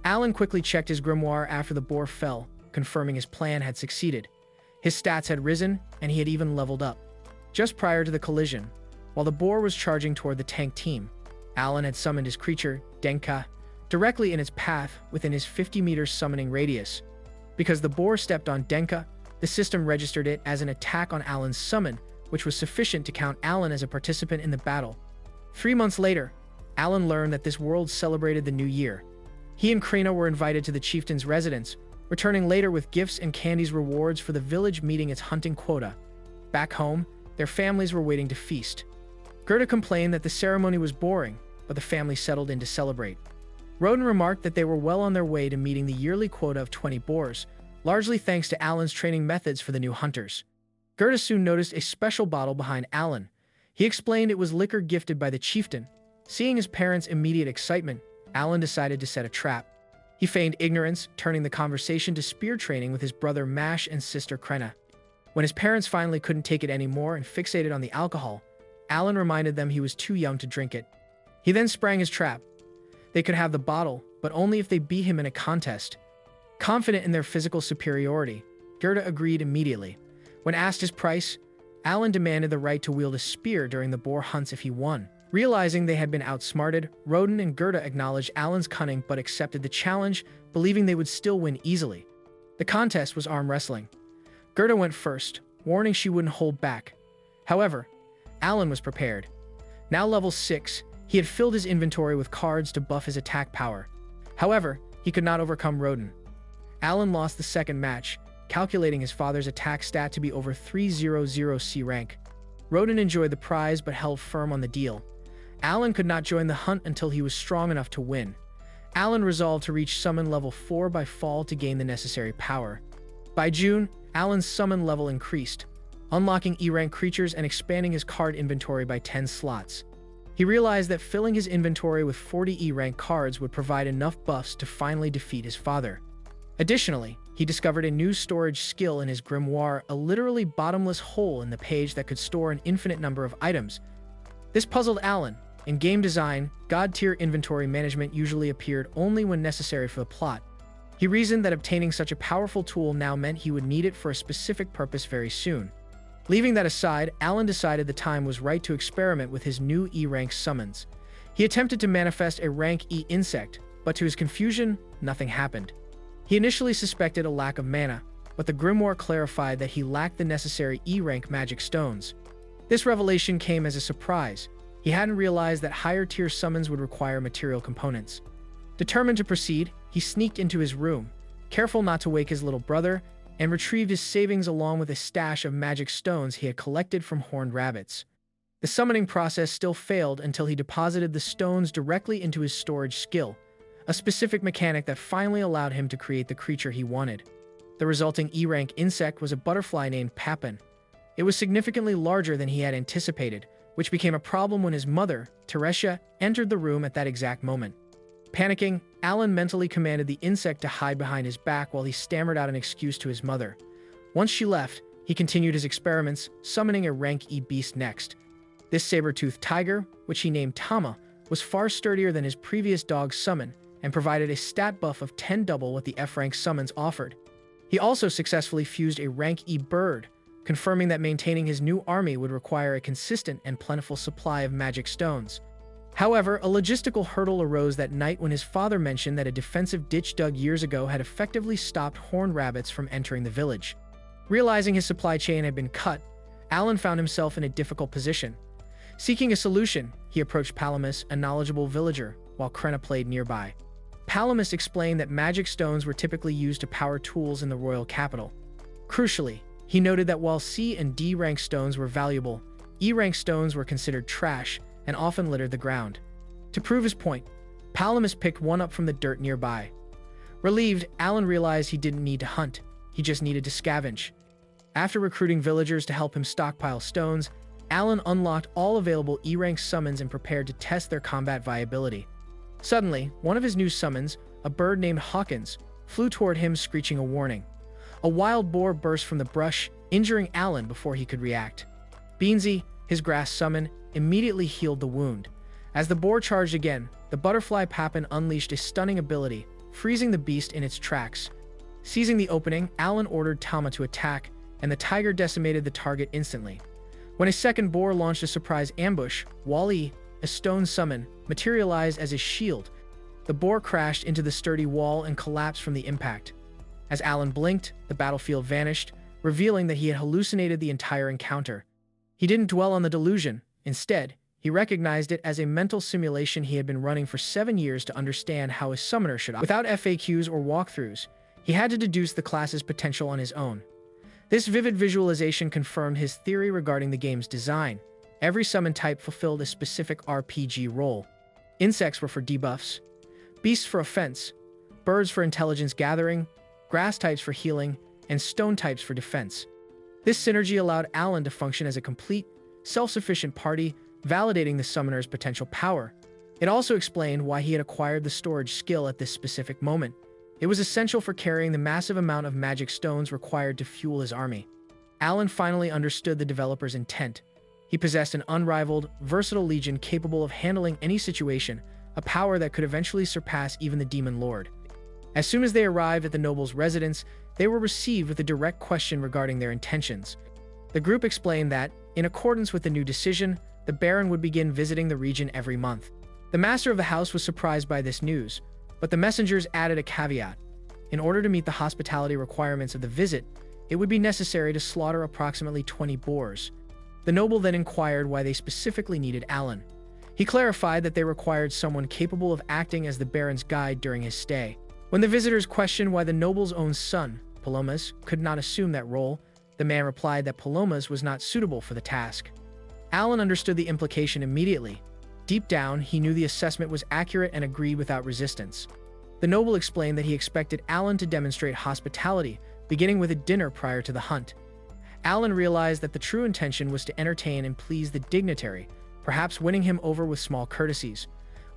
Speaker 1: Alan quickly checked his grimoire after the boar fell, confirming his plan had succeeded. His stats had risen, and he had even leveled up. Just prior to the collision, while the boar was charging toward the tank team, Alan had summoned his creature, Denka, directly in its path within his 50-meter summoning radius. Because the boar stepped on Denka, the system registered it as an attack on Alan's summon, which was sufficient to count Alan as a participant in the battle. 3 months later, Alan learned that this world celebrated the new year. He and Krena were invited to the chieftain's residence, returning later with gifts and candies rewards for the village meeting its hunting quota. Back home, their families were waiting to feast. Gerda complained that the ceremony was boring, but the family settled in to celebrate. Roden remarked that they were well on their way to meeting the yearly quota of 20 boars, largely thanks to Alan's training methods for the new hunters. Gerda soon noticed a special bottle behind Alan. He explained it was liquor gifted by the chieftain. Seeing his parents' immediate excitement, Alan decided to set a trap. He feigned ignorance, turning the conversation to spear training with his brother Mash and sister Krena. When his parents finally couldn't take it anymore and fixated on the alcohol, Alan reminded them he was too young to drink it. He then sprang his trap. They could have the bottle, but only if they beat him in a contest. Confident in their physical superiority, Gerda agreed immediately. When asked his price, Alan demanded the right to wield a spear during the boar hunts if he won. Realizing they had been outsmarted, Roden and Gerda acknowledged Alan's cunning but accepted the challenge, believing they would still win easily. The contest was arm wrestling. Gerda went first, warning she wouldn't hold back. However, Alan was prepared. Now level 6, he had filled his inventory with cards to buff his attack power. However, he could not overcome Roden. Alan lost the second match, calculating his father's attack stat to be over 300 C rank. Roden enjoyed the prize but held firm on the deal. Alan could not join the hunt until he was strong enough to win. Alan resolved to reach summon level 4 by fall to gain the necessary power. By June, Alan's summon level increased, unlocking E-rank creatures and expanding his card inventory by 10 slots. He realized that filling his inventory with 40 E-rank cards would provide enough buffs to finally defeat his father. Additionally, he discovered a new storage skill in his grimoire, a literally bottomless hole in the page that could store an infinite number of items. This puzzled Alan. In game design, God-tier inventory management usually appeared only when necessary for the plot. He reasoned that obtaining such a powerful tool now meant he would need it for a specific purpose very soon. Leaving that aside, Alan decided the time was right to experiment with his new E-rank summons. He attempted to manifest a rank E insect, but to his confusion, nothing happened. He initially suspected a lack of mana, but the grimoire clarified that he lacked the necessary E-rank magic stones. This revelation came as a surprise. He hadn't realized that higher-tier summons would require material components. Determined to proceed, he sneaked into his room, careful not to wake his little brother, and retrieved his savings along with a stash of magic stones he had collected from horned rabbits. The summoning process still failed until he deposited the stones directly into his storage skill, a specific mechanic that finally allowed him to create the creature he wanted. The resulting E-rank insect was a butterfly named Papin. It was significantly larger than he had anticipated, which became a problem when his mother, Teresia, entered the room at that exact moment. Panicking, Alan mentally commanded the insect to hide behind his back while he stammered out an excuse to his mother. Once she left, he continued his experiments, summoning a rank E beast next. This saber-toothed tiger, which he named Tama, was far sturdier than his previous dog summon and provided a stat buff of 10 double what the F-rank summons offered. He also successfully fused a rank E bird, confirming that maintaining his new army would require a consistent and plentiful supply of magic stones. However, a logistical hurdle arose that night when his father mentioned that a defensive ditch dug years ago had effectively stopped horned rabbits from entering the village. Realizing his supply chain had been cut, Alan found himself in a difficult position. Seeking a solution, he approached Palamus, a knowledgeable villager, while Krena played nearby. Palamus explained that magic stones were typically used to power tools in the royal capital. Crucially, he noted that while C and D rank stones were valuable, E rank stones were considered trash and often littered the ground. To prove his point, Palamus picked one up from the dirt nearby. Relieved, Alan realized he didn't need to hunt, he just needed to scavenge. After recruiting villagers to help him stockpile stones, Alan unlocked all available E-rank summons and prepared to test their combat viability. Suddenly, one of his new summons, a bird named Hawkins, flew toward him, screeching a warning. A wild boar burst from the brush, injuring Alan before he could react. Beansy, his grass summon, immediately healed the wound. As the boar charged again, the butterfly Papin unleashed a stunning ability, freezing the beast in its tracks. Seizing the opening, Alan ordered Tama to attack, and the tiger decimated the target instantly. When a second boar launched a surprise ambush, Wall-E, a stone summon, materialized as a shield. The boar crashed into the sturdy wall and collapsed from the impact. As Alan blinked, the battlefield vanished, revealing that he had hallucinated the entire encounter. He didn't dwell on the delusion. Instead, he recognized it as a mental simulation he had been running for 7 years to understand how a summoner should operate. Without FAQs or walkthroughs, he had to deduce the class's potential on his own. This vivid visualization confirmed his theory regarding the game's design. Every summon type fulfilled a specific RPG role. Insects were for debuffs, beasts for offense, birds for intelligence gathering, grass types for healing, and stone types for defense. This synergy allowed Alan to function as a complete, self-sufficient party, validating the summoner's potential power. It also explained why he had acquired the storage skill at this specific moment. It was essential for carrying the massive amount of magic stones required to fuel his army. Alan finally understood the developer's intent. He possessed an unrivaled, versatile legion capable of handling any situation, a power that could eventually surpass even the Demon Lord. As soon as they arrived at the noble's residence, they were received with a direct question regarding their intentions. The group explained that, in accordance with the new decision, the Baron would begin visiting the region every month. The master of the house was surprised by this news, but the messengers added a caveat. In order to meet the hospitality requirements of the visit, it would be necessary to slaughter approximately 20 boars. The noble then inquired why they specifically needed Alan. He clarified that they required someone capable of acting as the Baron's guide during his stay. When the visitors questioned why the noble's own son, Palomas, could not assume that role, the man replied that Palomas was not suitable for the task. Alan understood the implication immediately. Deep down, he knew the assessment was accurate and agreed without resistance. The noble explained that he expected Alan to demonstrate hospitality, beginning with a dinner prior to the hunt. Alan realized that the true intention was to entertain and please the dignitary, perhaps winning him over with small courtesies.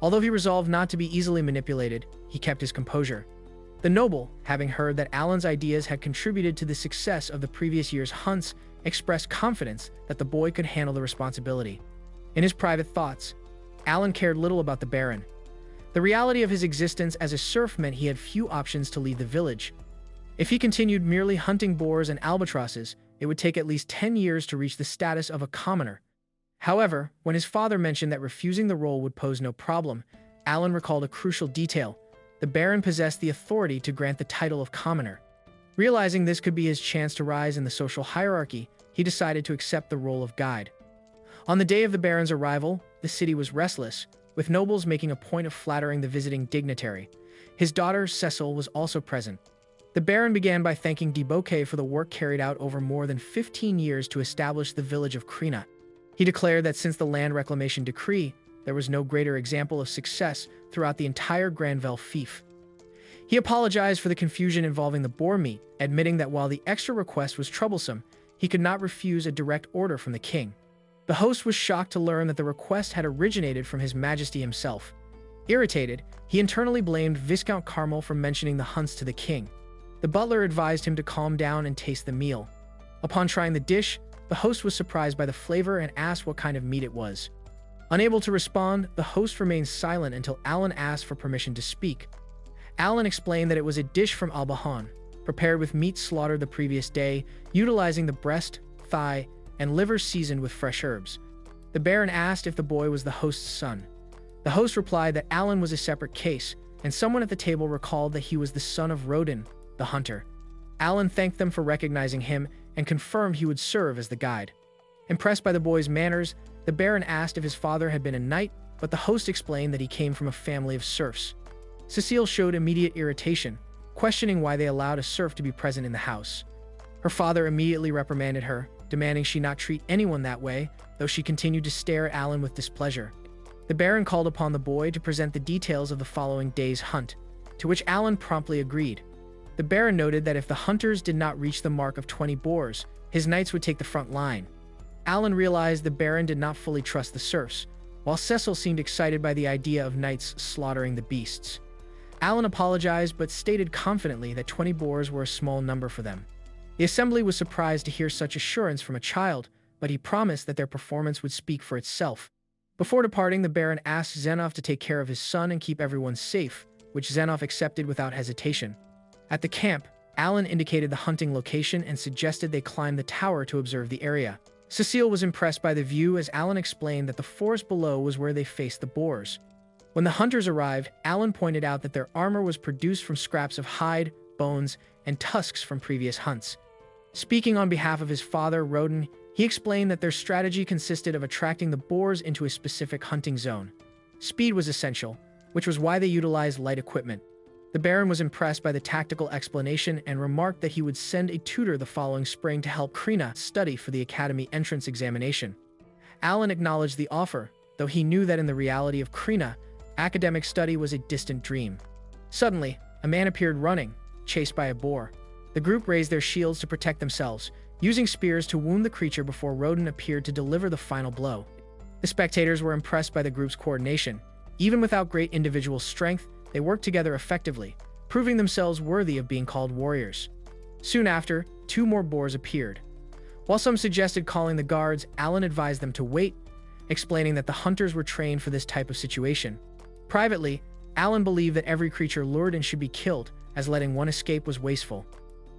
Speaker 1: Although he resolved not to be easily manipulated, he kept his composure. The noble, having heard that Alan's ideas had contributed to the success of the previous year's hunts, expressed confidence that the boy could handle the responsibility. In his private thoughts, Alan cared little about the Baron. The reality of his existence as a serf meant he had few options to leave the village. If he continued merely hunting boars and albatrosses, it would take at least 10 years to reach the status of a commoner. However, when his father mentioned that refusing the role would pose no problem, Alan recalled a crucial detail. The Baron possessed the authority to grant the title of commoner. Realizing this could be his chance to rise in the social hierarchy, he decided to accept the role of guide. On the day of the Baron's arrival, the city was restless, with nobles making a point of flattering the visiting dignitary. His daughter, Cecil, was also present. The Baron began by thanking Deboke for the work carried out over more than 15 years to establish the village of Krena. He declared that since the land reclamation decree, there was no greater example of success throughout the entire Granville fief. He apologized for the confusion involving the boar meat, admitting that while the extra request was troublesome, he could not refuse a direct order from the king. The host was shocked to learn that the request had originated from His Majesty himself. Irritated, he internally blamed Viscount Carmel for mentioning the hunts to the king. The butler advised him to calm down and taste the meal. Upon trying the dish, the host was surprised by the flavor and asked what kind of meat it was. Unable to respond, the host remained silent until Alan asked for permission to speak. Alan explained that it was a dish from Albahan, prepared with meat slaughtered the previous day, utilizing the breast, thigh, and liver seasoned with fresh herbs. The Baron asked if the boy was the host's son. The host replied that Alan was a separate case, and someone at the table recalled that he was the son of Rodin, the hunter. Alan thanked them for recognizing him and confirmed he would serve as the guide. Impressed by the boy's manners, the Baron asked if his father had been a knight, but the host explained that he came from a family of serfs. Cecile showed immediate irritation, questioning why they allowed a serf to be present in the house. Her father immediately reprimanded her, demanding she not treat anyone that way, though she continued to stare at Alan with displeasure. The Baron called upon the boy to present the details of the following day's hunt, to which Alan promptly agreed. The Baron noted that if the hunters did not reach the mark of 20 boars, his knights would take the front line. Alan realized the Baron did not fully trust the serfs, while Cecil seemed excited by the idea of knights slaughtering the beasts. Alan apologized but stated confidently that 20 boars were a small number for them. The assembly was surprised to hear such assurance from a child, but he promised that their performance would speak for itself. Before departing, the Baron asked Zenov to take care of his son and keep everyone safe, which Zenov accepted without hesitation. At the camp, Alan indicated the hunting location and suggested they climb the tower to observe the area. Cecile was impressed by the view as Alan explained that the forest below was where they faced the boars. When the hunters arrived, Alan pointed out that their armor was produced from scraps of hide, bones, and tusks from previous hunts. Speaking on behalf of his father, Rodin, he explained that their strategy consisted of attracting the boars into a specific hunting zone. Speed was essential, which was why they utilized light equipment. The Baron was impressed by the tactical explanation and remarked that he would send a tutor the following spring to help Krena study for the academy entrance examination. Alan acknowledged the offer, though he knew that in the reality of Krena, academic study was a distant dream. Suddenly, a man appeared running, chased by a boar. The group raised their shields to protect themselves, using spears to wound the creature before Rodin appeared to deliver the final blow. The spectators were impressed by the group's coordination. Even without great individual strength, they worked together effectively, proving themselves worthy of being called warriors. Soon after, 2 more boars appeared. While some suggested calling the guards, Alan advised them to wait, explaining that the hunters were trained for this type of situation. Privately, Alan believed that every creature lured in should be killed, as letting one escape was wasteful.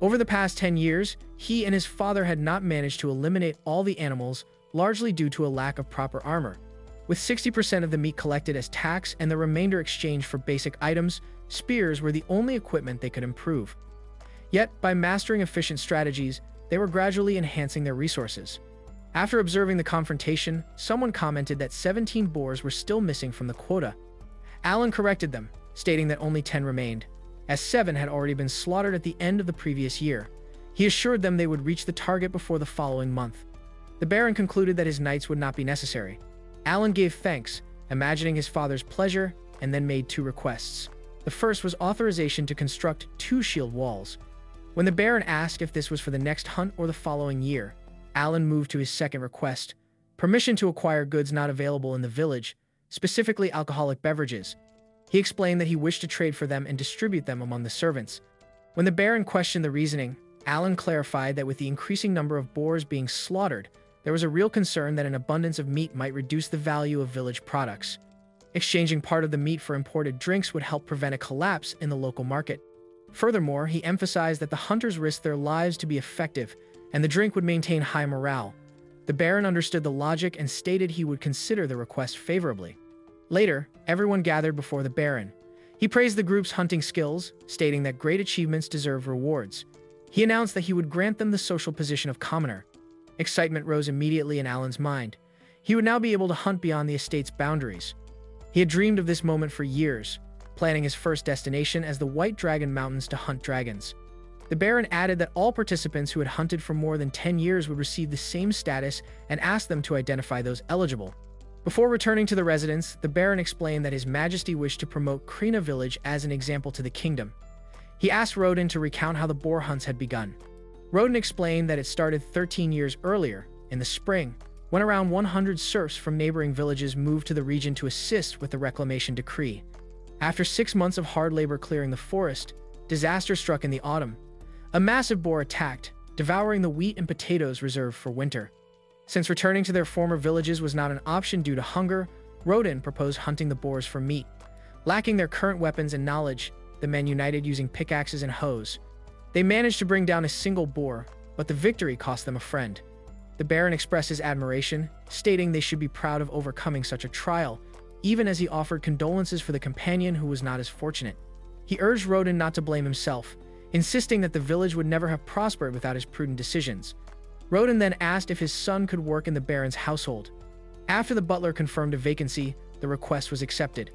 Speaker 1: Over the past 10 years, he and his father had not managed to eliminate all the animals, largely due to a lack of proper armor. With 60% of the meat collected as tax and the remainder exchanged for basic items, spears were the only equipment they could improve. Yet, by mastering efficient strategies, they were gradually enhancing their resources. After observing the confrontation, someone commented that 17 boars were still missing from the quota. Alan corrected them, stating that only 10 remained, as 7 had already been slaughtered at the end of the previous year. He assured them they would reach the target before the following month. The Baron concluded that his knights would not be necessary. Alan gave thanks, imagining his father's pleasure, and then made 2 requests. The first was authorization to construct 2 shield walls. When the Baron asked if this was for the next hunt or the following year, Alan moved to his second request, permission to acquire goods not available in the village, specifically alcoholic beverages. He explained that he wished to trade for them and distribute them among the servants. When the Baron questioned the reasoning, Alan clarified that with the increasing number of boars being slaughtered, there was a real concern that an abundance of meat might reduce the value of village products. Exchanging part of the meat for imported drinks would help prevent a collapse in the local market. Furthermore, he emphasized that the hunters risked their lives to be effective, and the drink would maintain high morale. The Baron understood the logic and stated he would consider the request favorably. Later, everyone gathered before the Baron. He praised the group's hunting skills, stating that great achievements deserve rewards. He announced that he would grant them the social position of commoner. Excitement rose immediately in Alan's mind. He would now be able to hunt beyond the estate's boundaries. He had dreamed of this moment for years, planning his first destination as the White Dragon Mountains to hunt dragons. The Baron added that all participants who had hunted for more than 10 years would receive the same status and asked them to identify those eligible. Before returning to the residence, the Baron explained that His Majesty wished to promote Krena village as an example to the kingdom. He asked Rodin to recount how the boar hunts had begun. Rodin explained that it started 13 years earlier, in the spring, when around 100 serfs from neighboring villages moved to the region to assist with the reclamation decree. After 6 months of hard labor clearing the forest, disaster struck in the autumn. A massive boar attacked, devouring the wheat and potatoes reserved for winter. Since returning to their former villages was not an option due to hunger, Rodin proposed hunting the boars for meat. Lacking their current weapons and knowledge, the men united using pickaxes and hoes. They managed to bring down a single boar, but the victory cost them a friend. The Baron expressed his admiration, stating they should be proud of overcoming such a trial, even as he offered condolences for the companion who was not as fortunate. He urged Rodin not to blame himself, insisting that the village would never have prospered without his prudent decisions. Rodin then asked if his son could work in the Baron's household. After the butler confirmed a vacancy, the request was accepted.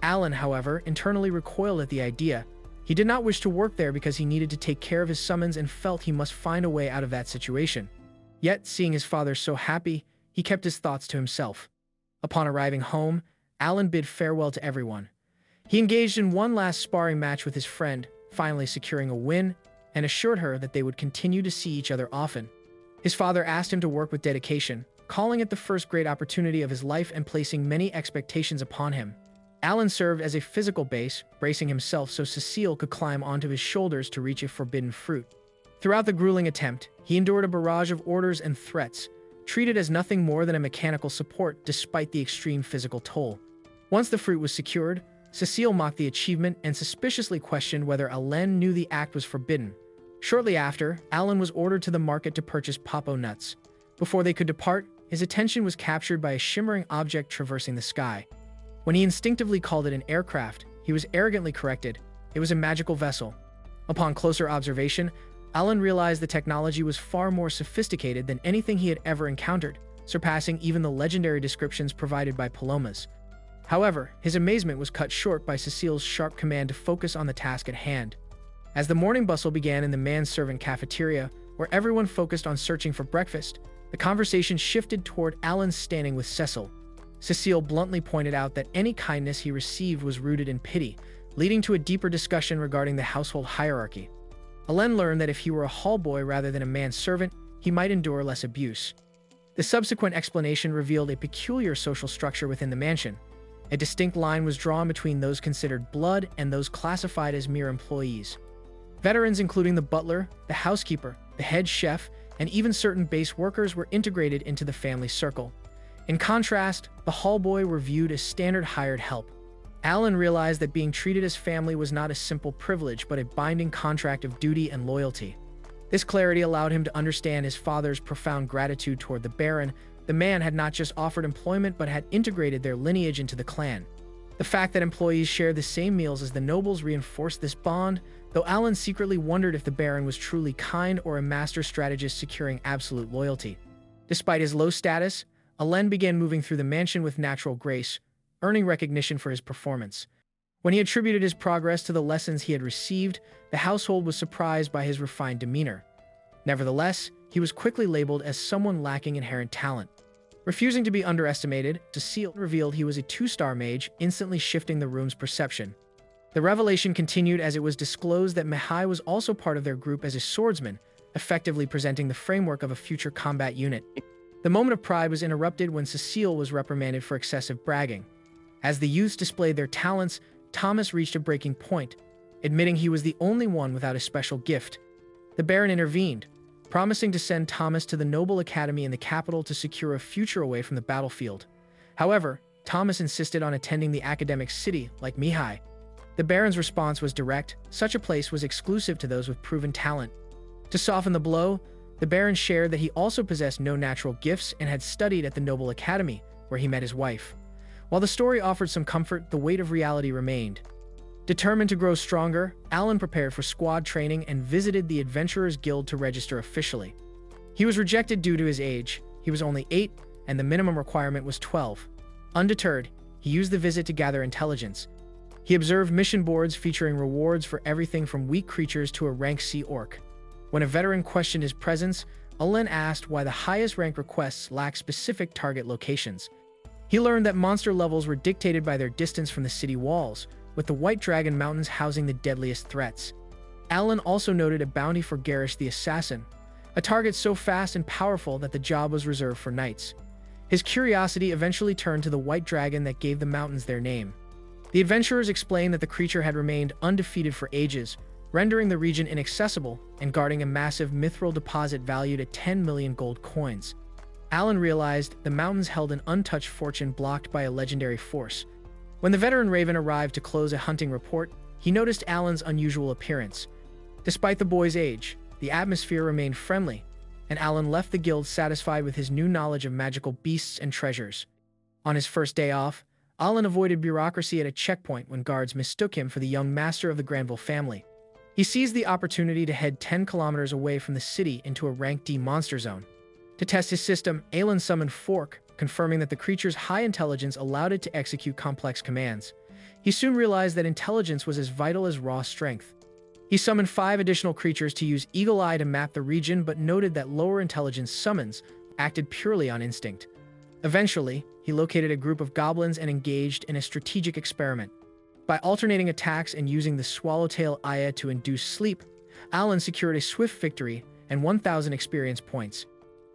Speaker 1: Alan, however, internally recoiled at the idea. He did not wish to work there because he needed to take care of his summons and felt he must find a way out of that situation. Yet, seeing his father so happy, he kept his thoughts to himself. Upon arriving home, Alan bid farewell to everyone. He engaged in one last sparring match with his friend, finally securing a win, and assured her that they would continue to see each other often. His father asked him to work with dedication, calling it the first great opportunity of his life and placing many expectations upon him. Alan served as a physical base, bracing himself so Cecile could climb onto his shoulders to reach a forbidden fruit. Throughout the grueling attempt, he endured a barrage of orders and threats, treated as nothing more than a mechanical support despite the extreme physical toll. Once the fruit was secured, Cecile mocked the achievement and suspiciously questioned whether Alain knew the act was forbidden. Shortly after, Alan was ordered to the market to purchase Papo nuts. Before they could depart, his attention was captured by a shimmering object traversing the sky. When he instinctively called it an aircraft, he was arrogantly corrected. It was a magical vessel. Upon closer observation, Alan realized the technology was far more sophisticated than anything he had ever encountered, surpassing even the legendary descriptions provided by Palomas. However, his amazement was cut short by Cecile's sharp command to focus on the task at hand. As the morning bustle began in the manservant cafeteria, where everyone focused on searching for breakfast, the conversation shifted toward Alan standing with Cecil. Cecile bluntly pointed out that any kindness he received was rooted in pity, leading to a deeper discussion regarding the household hierarchy. Alain learned that if he were a hall boy rather than a manservant, he might endure less abuse. The subsequent explanation revealed a peculiar social structure within the mansion. A distinct line was drawn between those considered blood and those classified as mere employees. Veterans including the butler, the housekeeper, the head chef, and even certain base workers were integrated into the family circle. In contrast, the hall boy were viewed as standard hired help. Alan realized that being treated as family was not a simple privilege but a binding contract of duty and loyalty. This clarity allowed him to understand his father's profound gratitude toward the Baron. The man had not just offered employment but had integrated their lineage into the clan. The fact that employees shared the same meals as the nobles reinforced this bond, though Alan secretly wondered if the Baron was truly kind or a master strategist securing absolute loyalty. Despite his low status, Alain began moving through the mansion with natural grace, earning recognition for his performance. When he attributed his progress to the lessons he had received, the household was surprised by his refined demeanor. Nevertheless, he was quickly labeled as someone lacking inherent talent. Refusing to be underestimated, Cecile revealed he was a 2-star mage, instantly shifting the room's perception. The revelation continued as it was disclosed that Mihai was also part of their group as a swordsman, effectively presenting the framework of a future combat unit. The moment of pride was interrupted when Cecile was reprimanded for excessive bragging. As the youths displayed their talents, Thomas reached a breaking point, admitting he was the only one without a special gift. The Baron intervened, promising to send Thomas to the Noble Academy in the capital to secure a future away from the battlefield. However, Thomas insisted on attending the academic city like Mihai. The Baron's response was direct. Such a place was exclusive to those with proven talent. To soften the blow, the Baron shared that he also possessed no natural gifts and had studied at the Noble Academy, where he met his wife. While the story offered some comfort, the weight of reality remained. Determined to grow stronger, Alan prepared for squad training and visited the Adventurers Guild to register officially. He was rejected due to his age. He was only 8, and the minimum requirement was 12. Undeterred, he used the visit to gather intelligence. He observed mission boards featuring rewards for everything from weak creatures to a rank C orc. When a veteran questioned his presence, Alain asked why the highest rank requests lacked specific target locations. He learned that monster levels were dictated by their distance from the city walls, with the White Dragon Mountains housing the deadliest threats. Alan also noted a bounty for Garish the Assassin, a target so fast and powerful that the job was reserved for knights. His curiosity eventually turned to the White Dragon that gave the mountains their name. The adventurers explained that the creature had remained undefeated for ages, rendering the region inaccessible and guarding a massive mithril deposit valued at 10 million gold coins. Alan realized the mountains held an untouched fortune blocked by a legendary force. When the veteran Raven arrived to close a hunting report, he noticed Alan's unusual appearance. Despite the boy's age, the atmosphere remained friendly, and Alan left the guild satisfied with his new knowledge of magical beasts and treasures. On his first day off, Alan avoided bureaucracy at a checkpoint when guards mistook him for the young master of the Granville family. He seized the opportunity to head 10 kilometers away from the city into a rank D monster zone. To test his system, Alan summoned Fork, confirming that the creature's high intelligence allowed it to execute complex commands. He soon realized that intelligence was as vital as raw strength. He summoned 5 additional creatures to use Eagle Eye to map the region, but noted that lower intelligence summons acted purely on instinct. Eventually, he located a group of goblins and engaged in a strategic experiment. By alternating attacks and using the Swallowtail Aya to induce sleep, Alan secured a swift victory and 1,000 experience points.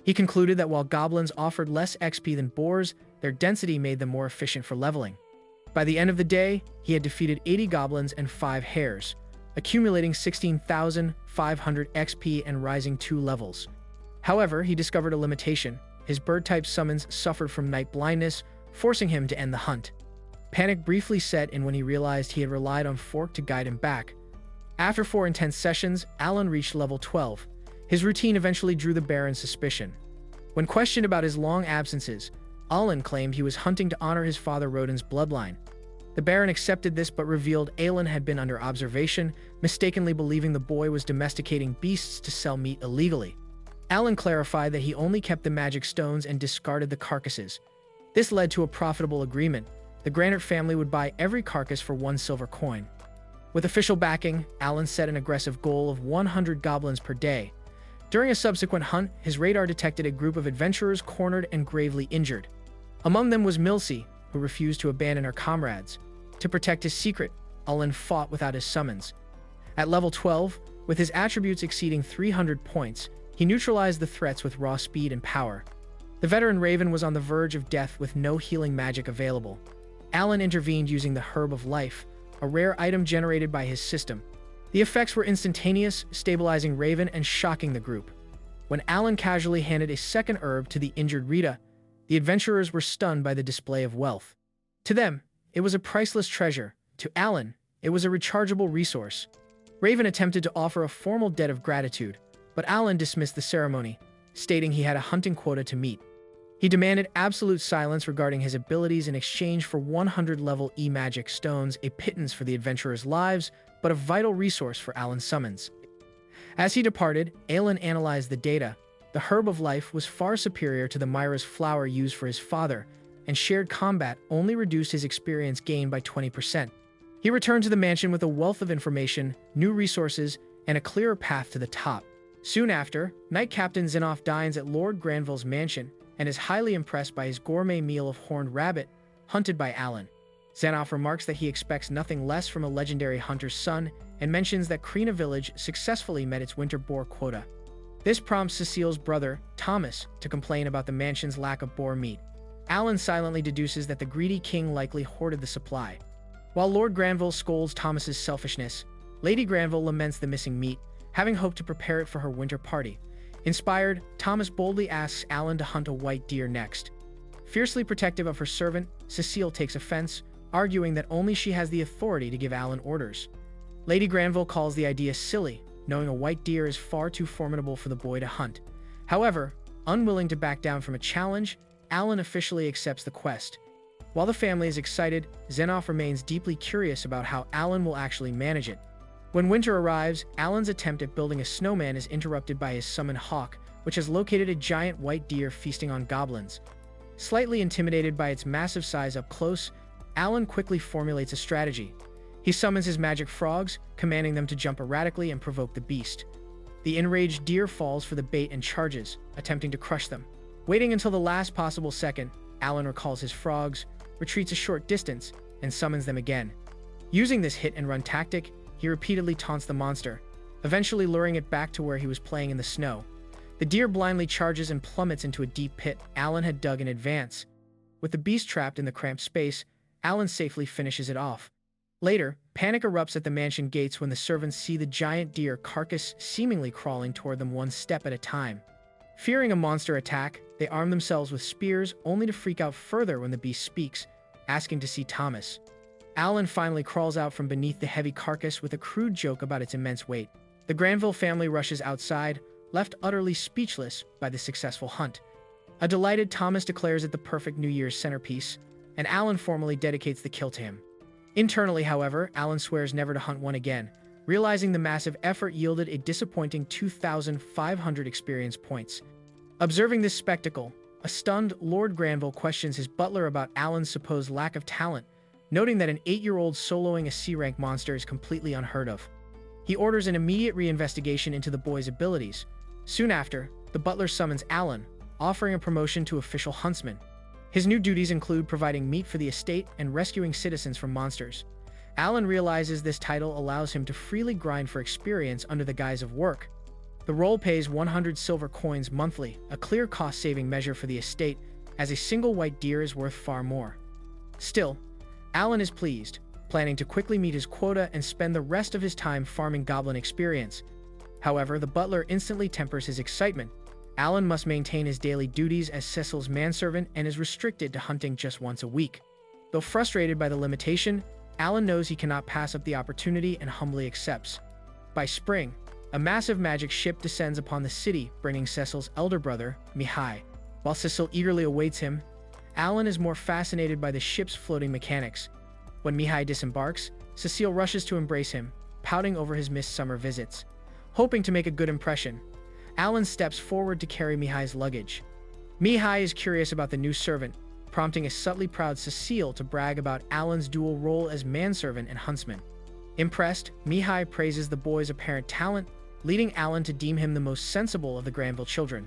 Speaker 1: He concluded that while goblins offered less XP than boars, their density made them more efficient for leveling. By the end of the day, he had defeated 80 goblins and 5 hares, accumulating 16,500 XP and rising 2 levels. However, he discovered a limitation. His bird-type summons suffered from night blindness, forcing him to end the hunt. Panic briefly set in when he realized he had relied on Fork to guide him back. After 4 intense sessions, Alan reached level 12. His routine eventually drew the Baron's suspicion. When questioned about his long absences, Alan claimed he was hunting to honor his father Rodin's bloodline. The Baron accepted this but revealed Alan had been under observation, mistakenly believing the boy was domesticating beasts to sell meat illegally. Alan clarified that he only kept the magic stones and discarded the carcasses. This led to a profitable agreement. The Granite family would buy every carcass for 1 silver coin. With official backing, Alan set an aggressive goal of 100 goblins per day. During a subsequent hunt, his radar detected a group of adventurers cornered and gravely injured. Among them was Milsey, who refused to abandon her comrades. To protect his secret, Alan fought without his summons. At level 12, with his attributes exceeding 300 points, he neutralized the threats with raw speed and power. The veteran Raven was on the verge of death with no healing magic available. Alan intervened using the Herb of Life, a rare item generated by his system. The effects were instantaneous, stabilizing Raven and shocking the group. When Alan casually handed a second herb to the injured Rita, the adventurers were stunned by the display of wealth. To them, it was a priceless treasure. To Alan, it was a rechargeable resource. Raven attempted to offer a formal debt of gratitude, but Alan dismissed the ceremony, stating he had a hunting quota to meet. He demanded absolute silence regarding his abilities in exchange for 100 level E-magic stones, a pittance for the adventurers' lives, but a vital resource for Alan's summons. As he departed, Alan analyzed the data. The Herb of Life was far superior to the Myra's flower used for his father, and shared combat only reduced his experience gain by 20%. He returned to the mansion with a wealth of information, new resources, and a clearer path to the top. Soon after, Knight Captain Zinoff dines at Lord Granville's mansion and is highly impressed by his gourmet meal of horned rabbit, hunted by Alan. Zinoff remarks that he expects nothing less from a legendary hunter's son and mentions that Krena village successfully met its winter boar quota. This prompts Cecile's brother, Thomas, to complain about the mansion's lack of boar meat. Alan silently deduces that the greedy king likely hoarded the supply. While Lord Granville scolds Thomas's selfishness, Lady Granville laments the missing meat, having hoped to prepare it for her winter party. Inspired, Thomas boldly asks Alan to hunt a white deer next. Fiercely protective of her servant, Cecile takes offense, arguing that only she has the authority to give Alan orders. Lady Granville calls the idea silly, knowing a white deer is far too formidable for the boy to hunt. However, unwilling to back down from a challenge, Alan officially accepts the quest. While the family is excited, Zenoff remains deeply curious about how Alan will actually manage it. When winter arrives, Alan's attempt at building a snowman is interrupted by his summoned hawk, which has located a giant white deer feasting on goblins. Slightly intimidated by its massive size up close, Alan quickly formulates a strategy. He summons his magic frogs, commanding them to jump erratically and provoke the beast. The enraged deer falls for the bait and charges, attempting to crush them. Waiting until the last possible second, Alan recalls his frogs, retreats a short distance, and summons them again. Using this hit-and-run tactic, he repeatedly taunts the monster, eventually luring it back to where he was playing in the snow. The deer blindly charges and plummets into a deep pit Alan had dug in advance. With the beast trapped in the cramped space, Alan safely finishes it off. Later, panic erupts at the mansion gates when the servants see the giant deer carcass seemingly crawling toward them one step at a time. Fearing a monster attack, they arm themselves with spears, only to freak out further when the beast speaks, asking to see Thomas. Alan finally crawls out from beneath the heavy carcass with a crude joke about its immense weight. The Granville family rushes outside, left utterly speechless by the successful hunt. A delighted Thomas declares it the perfect New Year's centerpiece, and Alan formally dedicates the kill to him. Internally, however, Alan swears never to hunt one again, realizing the massive effort yielded a disappointing 2,500 experience points. Observing this spectacle, a stunned Lord Granville questions his butler about Alan's supposed lack of talent, noting that an 8-year-old soloing a C-rank monster is completely unheard of. He orders an immediate reinvestigation into the boy's abilities. Soon after, the butler summons Alan, offering a promotion to official huntsman. His new duties include providing meat for the estate and rescuing citizens from monsters. Alan realizes this title allows him to freely grind for experience under the guise of work. The role pays 100 silver coins monthly, a clear cost-saving measure for the estate, as a single white deer is worth far more. Still, Alan is pleased, planning to quickly meet his quota and spend the rest of his time farming goblin experience. However, the butler instantly tempers his excitement. Alan must maintain his daily duties as Cecil's manservant and is restricted to hunting just once a week. Though frustrated by the limitation, Alan knows he cannot pass up the opportunity and humbly accepts. By spring, a massive magic ship descends upon the city, bringing Cecil's elder brother, Mihai. While Cecil eagerly awaits him, Alan is more fascinated by the ship's floating mechanics. When Mihai disembarks, Cecile rushes to embrace him, pouting over his missed summer visits. Hoping to make a good impression, Alan steps forward to carry Mihai's luggage. Mihai is curious about the new servant, prompting a subtly proud Cecile to brag about Alan's dual role as manservant and huntsman. Impressed, Mihai praises the boy's apparent talent, leading Alan to deem him the most sensible of the Granville children.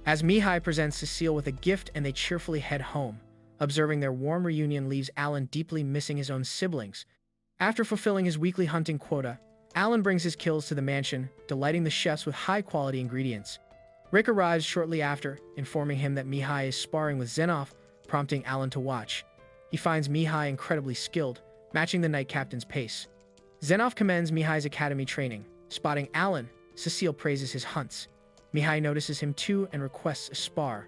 Speaker 1: As Mihai presents Cecile with a gift and they cheerfully head home, observing their warm reunion leaves Alan deeply missing his own siblings. After fulfilling his weekly hunting quota, Alan brings his kills to the mansion, delighting the chefs with high-quality ingredients. Rick arrives shortly after, informing him that Mihai is sparring with Zenoff, prompting Alan to watch. He finds Mihai incredibly skilled, matching the knight captain's pace. Zenoff commends Mihai's academy training. Spotting Alan, Cecile praises his hunts. Mihai notices him too and requests a spar.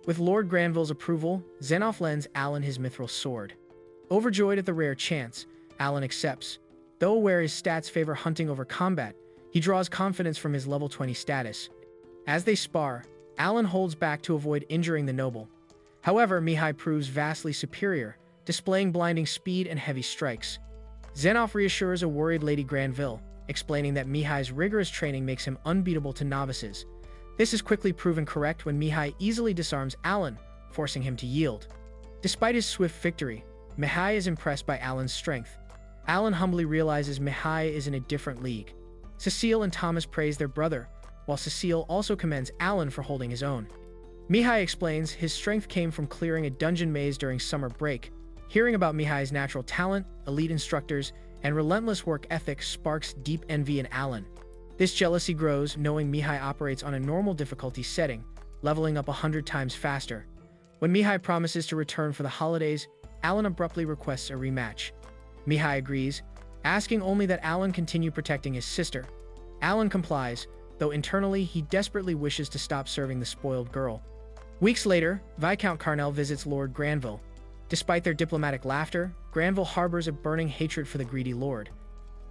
Speaker 1: With Lord Granville's approval, Zenoff lends Alan his mithril sword. Overjoyed at the rare chance, Alan accepts. Though aware his stats favor hunting over combat, he draws confidence from his level 20 status. As they spar, Alan holds back to avoid injuring the noble. However, Mihai proves vastly superior, displaying blinding speed and heavy strikes. Zenoff reassures a worried Lady Granville, explaining that Mihai's rigorous training makes him unbeatable to novices. This is quickly proven correct when Mihai easily disarms Alan, forcing him to yield. Despite his swift victory, Mihai is impressed by Alan's strength. Alan humbly realizes Mihai is in a different league. Cecile and Thomas praise their brother, while Cecile also commends Alan for holding his own. Mihai explains his strength came from clearing a dungeon maze during summer break. Hearing about Mihai's natural talent, elite instructors, and relentless work ethic sparks deep envy in Alan. This jealousy grows knowing Mihai operates on a normal difficulty setting, leveling up 100 times faster. When Mihai promises to return for the holidays, Alan abruptly requests a rematch. Mihai agrees, asking only that Alan continue protecting his sister. Alan complies, though internally he desperately wishes to stop serving the spoiled girl. Weeks later, Viscount Carnell visits Lord Granville. Despite their diplomatic laughter, Granville harbors a burning hatred for the greedy lord.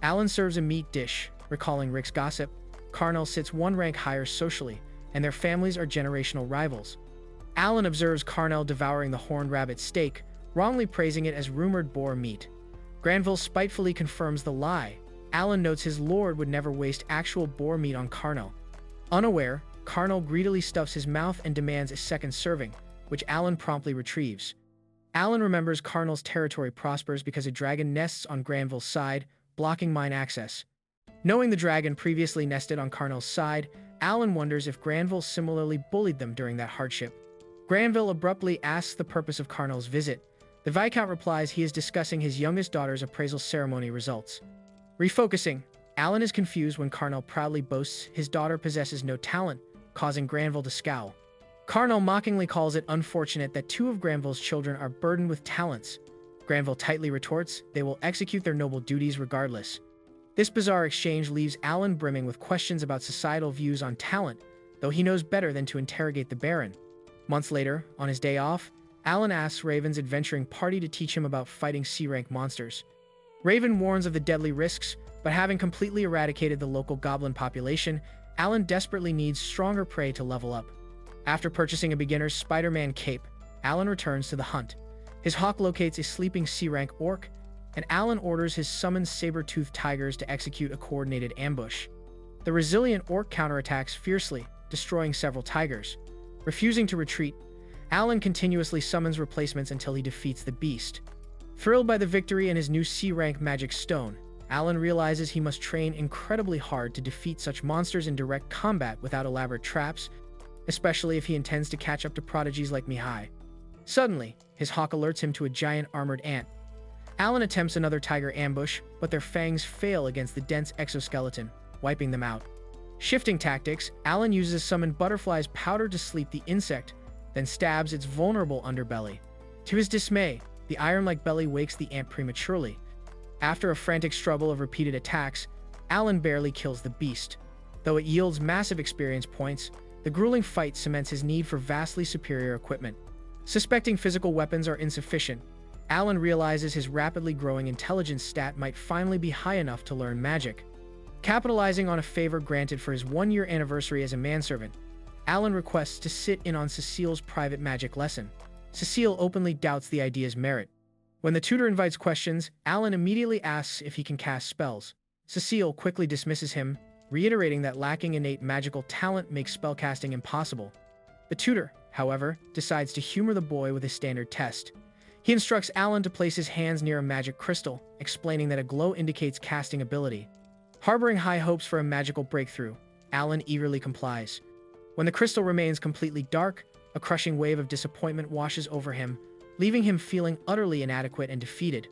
Speaker 1: Alan serves a meat dish, recalling Rick's gossip. Carnell sits one rank higher socially, and their families are generational rivals. Alan observes Carnell devouring the horned rabbit steak, wrongly praising it as rumored boar meat. Granville spitefully confirms the lie. Alan notes his lord would never waste actual boar meat on Carnell. Unaware, Carnell greedily stuffs his mouth and demands a second serving, which Alan promptly retrieves. Alan remembers Carnell's territory prospers because a dragon nests on Granville's side, blocking mine access. Knowing the dragon previously nested on Carnell's side, Alan wonders if Granville similarly bullied them during that hardship. Granville abruptly asks the purpose of Carnell's visit. The Viscount replies he is discussing his youngest daughter's appraisal ceremony results. Refocusing, Alan is confused when Carnell proudly boasts his daughter possesses no talent, causing Granville to scowl. Carnell mockingly calls it unfortunate that two of Granville's children are burdened with talents. Granville tightly retorts they will execute their noble duties regardless. This bizarre exchange leaves Alan brimming with questions about societal views on talent, though he knows better than to interrogate the Baron. Months later, on his day off, Alan asks Raven's adventuring party to teach him about fighting C-rank monsters. Raven warns of the deadly risks, but having completely eradicated the local goblin population, Alan desperately needs stronger prey to level up. After purchasing a beginner's Spider-Man cape, Alan returns to the hunt. His hawk locates a sleeping C-rank orc, and Alan orders his summoned saber-toothed tigers to execute a coordinated ambush. The resilient orc counterattacks fiercely, destroying several tigers. Refusing to retreat, Alan continuously summons replacements until he defeats the beast. Thrilled by the victory and his new C-rank magic stone, Alan realizes he must train incredibly hard to defeat such monsters in direct combat without elaborate traps, especially if he intends to catch up to prodigies like Mihai. Suddenly, his hawk alerts him to a giant armored ant. Alan attempts another tiger ambush, but their fangs fail against the dense exoskeleton, wiping them out. Shifting tactics, Alan uses summoned butterfly's powder to sleep the insect, then stabs its vulnerable underbelly. To his dismay, the iron-like belly wakes the ant prematurely. After a frantic struggle of repeated attacks, Alan barely kills the beast. Though it yields massive experience points, the grueling fight cements his need for vastly superior equipment. Suspecting physical weapons are insufficient, Alan realizes his rapidly growing intelligence stat might finally be high enough to learn magic. Capitalizing on a favor granted for his one-year anniversary as a manservant, Alan requests to sit in on Cecile's private magic lesson. Cecile openly doubts the idea's merit. When the tutor invites questions, Alan immediately asks if he can cast spells. Cecile quickly dismisses him, reiterating that lacking innate magical talent makes spellcasting impossible. The tutor, however, decides to humor the boy with a standard test. He instructs Alan to place his hands near a magic crystal, explaining that a glow indicates casting ability. Harboring high hopes for a magical breakthrough, Alan eagerly complies. When the crystal remains completely dark, a crushing wave of disappointment washes over him, leaving him feeling utterly inadequate and defeated.